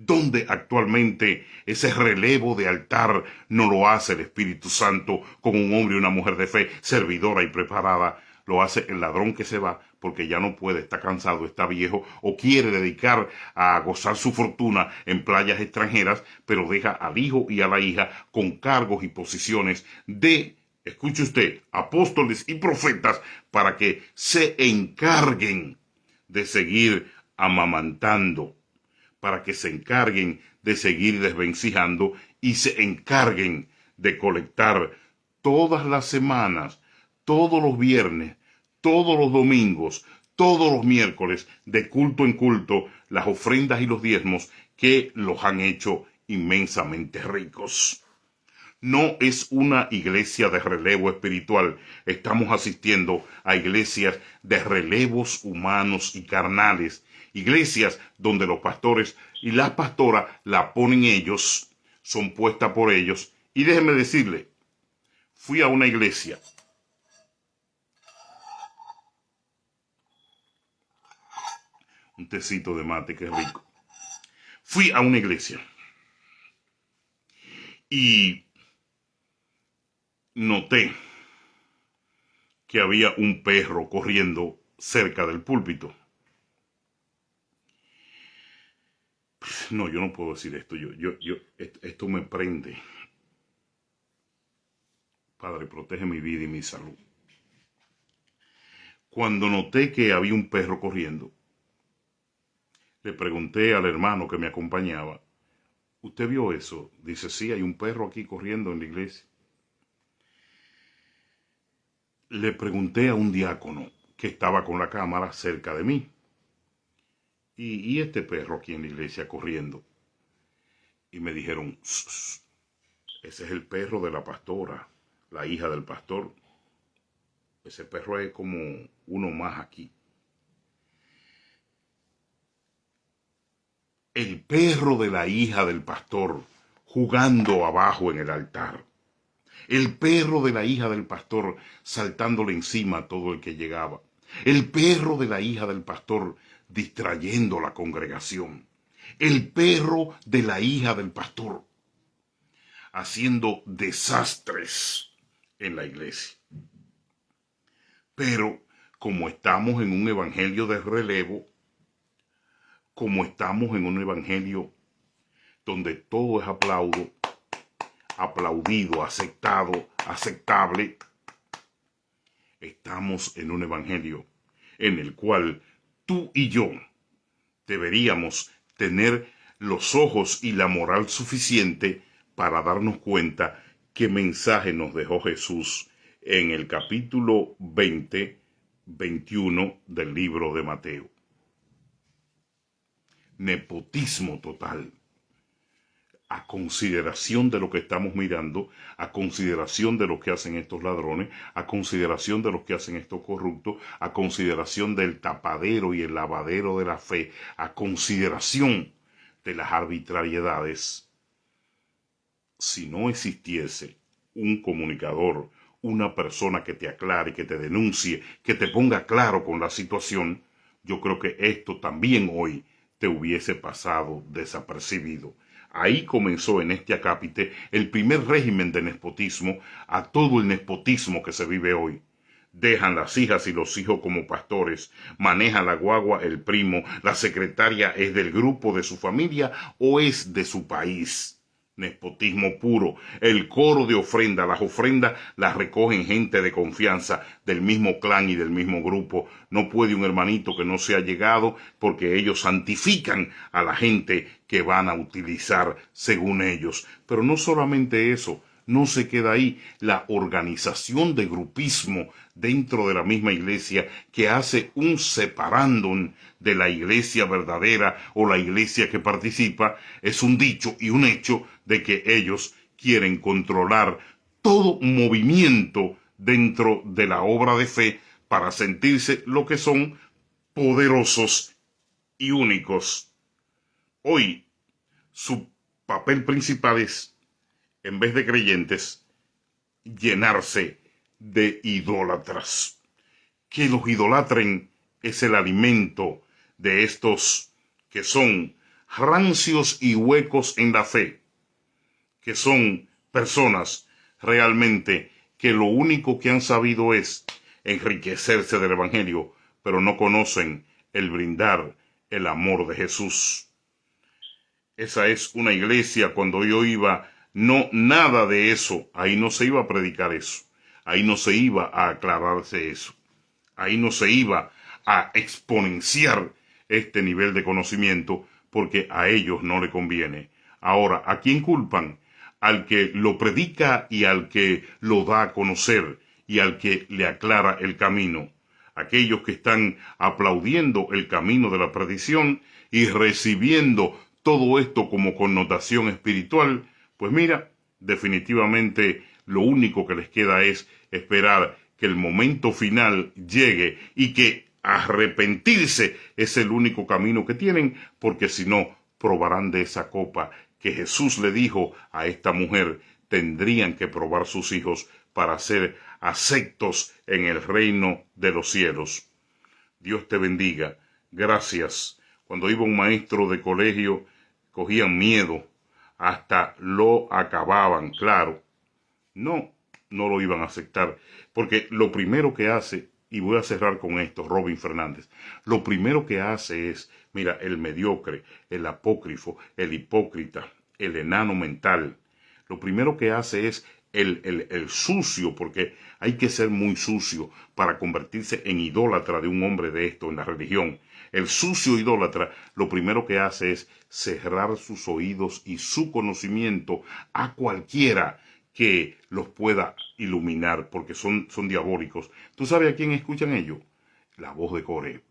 donde actualmente ese relevo de altar no lo hace el Espíritu Santo con un hombre y una mujer de fe, servidora y preparada. Lo hace el ladrón que se va porque ya no puede, está cansado, está viejo o quiere dedicar a gozar su fortuna en playas extranjeras, pero deja al hijo y a la hija con cargos y posiciones de, escuche usted, apóstoles y profetas para que se encarguen de seguir amamantando para que se encarguen de seguir desvencijando y se encarguen de colectar todas las semanas, todos los viernes, todos los domingos, todos los miércoles, de culto en culto, las ofrendas y los diezmos que los han hecho inmensamente ricos. No es una iglesia de relevo espiritual. Estamos asistiendo a iglesias de relevos humanos y carnales. Iglesias donde los pastores y las pastoras la ponen ellos, son puestas por ellos. Y déjeme decirle, fui a una iglesia. Un tecito de mate, que rico. Fui a una iglesia. Y noté que había un perro corriendo cerca del púlpito. No, yo no puedo decir esto. Esto me prende. Padre, protege mi vida y mi salud. Cuando noté que había un perro corriendo, le pregunté al hermano que me acompañaba, ¿usted vio eso? Dice, sí, hay un perro aquí corriendo en la iglesia. Le pregunté a un diácono que estaba con la cámara cerca de mí. ¿Y este perro aquí en la iglesia corriendo? Y me dijeron, ese es el perro de la pastora, la hija del pastor. Ese perro es como uno más aquí. El perro de la hija del pastor jugando abajo en el altar. El perro de la hija del pastor saltándole encima a todo el que llegaba. El perro de la hija del pastor distrayendo la congregación. El perro de la hija del pastor haciendo desastres en la iglesia. Pero como estamos en un evangelio de relevo, como estamos en un evangelio donde todo es aplaudido, aceptado, aceptable, estamos en un evangelio en el cual tú y yo deberíamos tener los ojos y la moral suficiente para darnos cuenta qué mensaje nos dejó Jesús en el capítulo 21 del libro de Mateo. Nepotismo total. A consideración de lo que estamos mirando, a consideración de lo que hacen estos ladrones, a consideración de lo que hacen estos corruptos, a consideración del tapadero y el lavadero de la fe, a consideración de las arbitrariedades. Si no existiese un comunicador, una persona que te aclare, que te denuncie, que te ponga claro con la situación, yo creo que esto también hoy te hubiese pasado desapercibido. Ahí comenzó en este acápite el primer régimen de nepotismo a todo el nepotismo que se vive hoy. Dejan las hijas y los hijos como pastores, maneja la guagua el primo, la secretaria es del grupo de su familia o es de su país. Nepotismo puro. El coro de ofrenda, las ofrendas las recogen gente de confianza del mismo clan y del mismo grupo. No puede un hermanito que no sea llegado porque ellos santifican a la gente que van a utilizar según ellos. Pero no solamente eso, no se queda ahí. La organización de grupismo dentro de la misma iglesia que hace un separándum de la iglesia verdadera o la iglesia que participa es un dicho y un hecho de que ellos quieren controlar todo movimiento dentro de la obra de fe para sentirse lo que son, poderosos y únicos. Hoy su papel principal es, en vez de creyentes, llenarse de idólatras. Que los idolatren es el alimento de estos que son rancios y huecos en la fe, que son personas realmente que lo único que han sabido es enriquecerse del evangelio, pero no conocen el brindar el amor de Jesús. Esa es una iglesia. Cuando yo iba, no, nada de eso, ahí no se iba a predicar eso, ahí no se iba a aclararse eso, ahí no se iba a exponenciar este nivel de conocimiento, porque a ellos no le conviene. Ahora, ¿a quién culpan? Al que lo predica y al que lo da a conocer y al que le aclara el camino. Aquellos que están aplaudiendo el camino de la perdición y recibiendo todo esto como connotación espiritual, pues mira, definitivamente lo único que les queda es esperar que el momento final llegue y que arrepentirse es el único camino que tienen, porque si no, probarán de esa copa que Jesús le dijo a esta mujer, tendrían que probar sus hijos para ser aceptos en el reino de los cielos. Dios te bendiga. Gracias. Cuando iba un maestro de colegio, cogían miedo, hasta lo acababan, claro. No lo iban a aceptar, porque lo primero que hace, y voy a cerrar con esto, Robin Fernández, lo primero que hace es, mira, el mediocre, el apócrifo, el hipócrita, el enano mental, lo primero que hace es el sucio, porque hay que ser muy sucio para convertirse en idólatra de un hombre de esto en la religión. El sucio idólatra lo primero que hace es cerrar sus oídos y su conocimiento a cualquiera que los pueda iluminar, porque son diabólicos. ¿Tú sabes a quién escuchan ellos? La voz de Coré.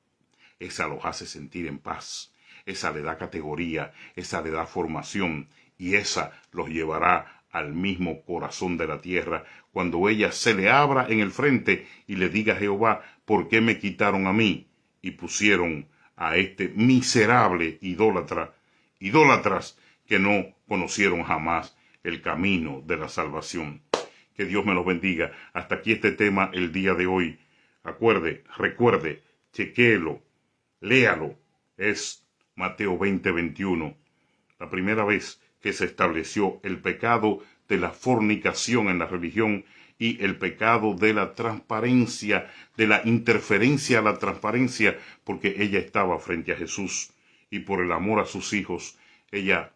Esa los hace sentir en paz. Esa le da categoría, esa le da formación y esa los llevará al mismo corazón de la tierra cuando ella se le abra en el frente y le diga a Jehová, ¿por qué me quitaron a mí y pusieron a este miserable idólatras que no conocieron jamás el camino de la salvación? Que Dios me los bendiga. Hasta aquí este tema el día de hoy. Recuerde, chequéelo, léalo. Es Mateo 20:21. La primera vez que se estableció el pecado de la fornicación en la religión y el pecado de la transparencia, de la interferencia a la transparencia, porque ella estaba frente a Jesús y por el amor a sus hijos, ella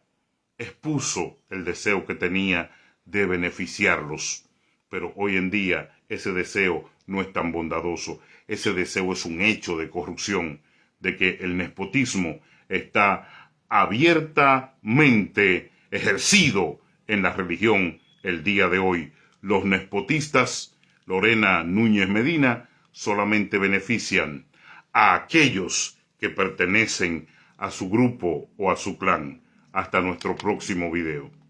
expuso el deseo que tenía de beneficiarlos. Pero hoy en día ese deseo no es tan bondadoso. Ese deseo es un hecho de corrupción, de que el nepotismo está abiertamente ejercido en la religión el día de hoy. Los nepotistas, Lorena Núñez Medina, solamente benefician a aquellos que pertenecen a su grupo o a su clan. Hasta nuestro próximo video.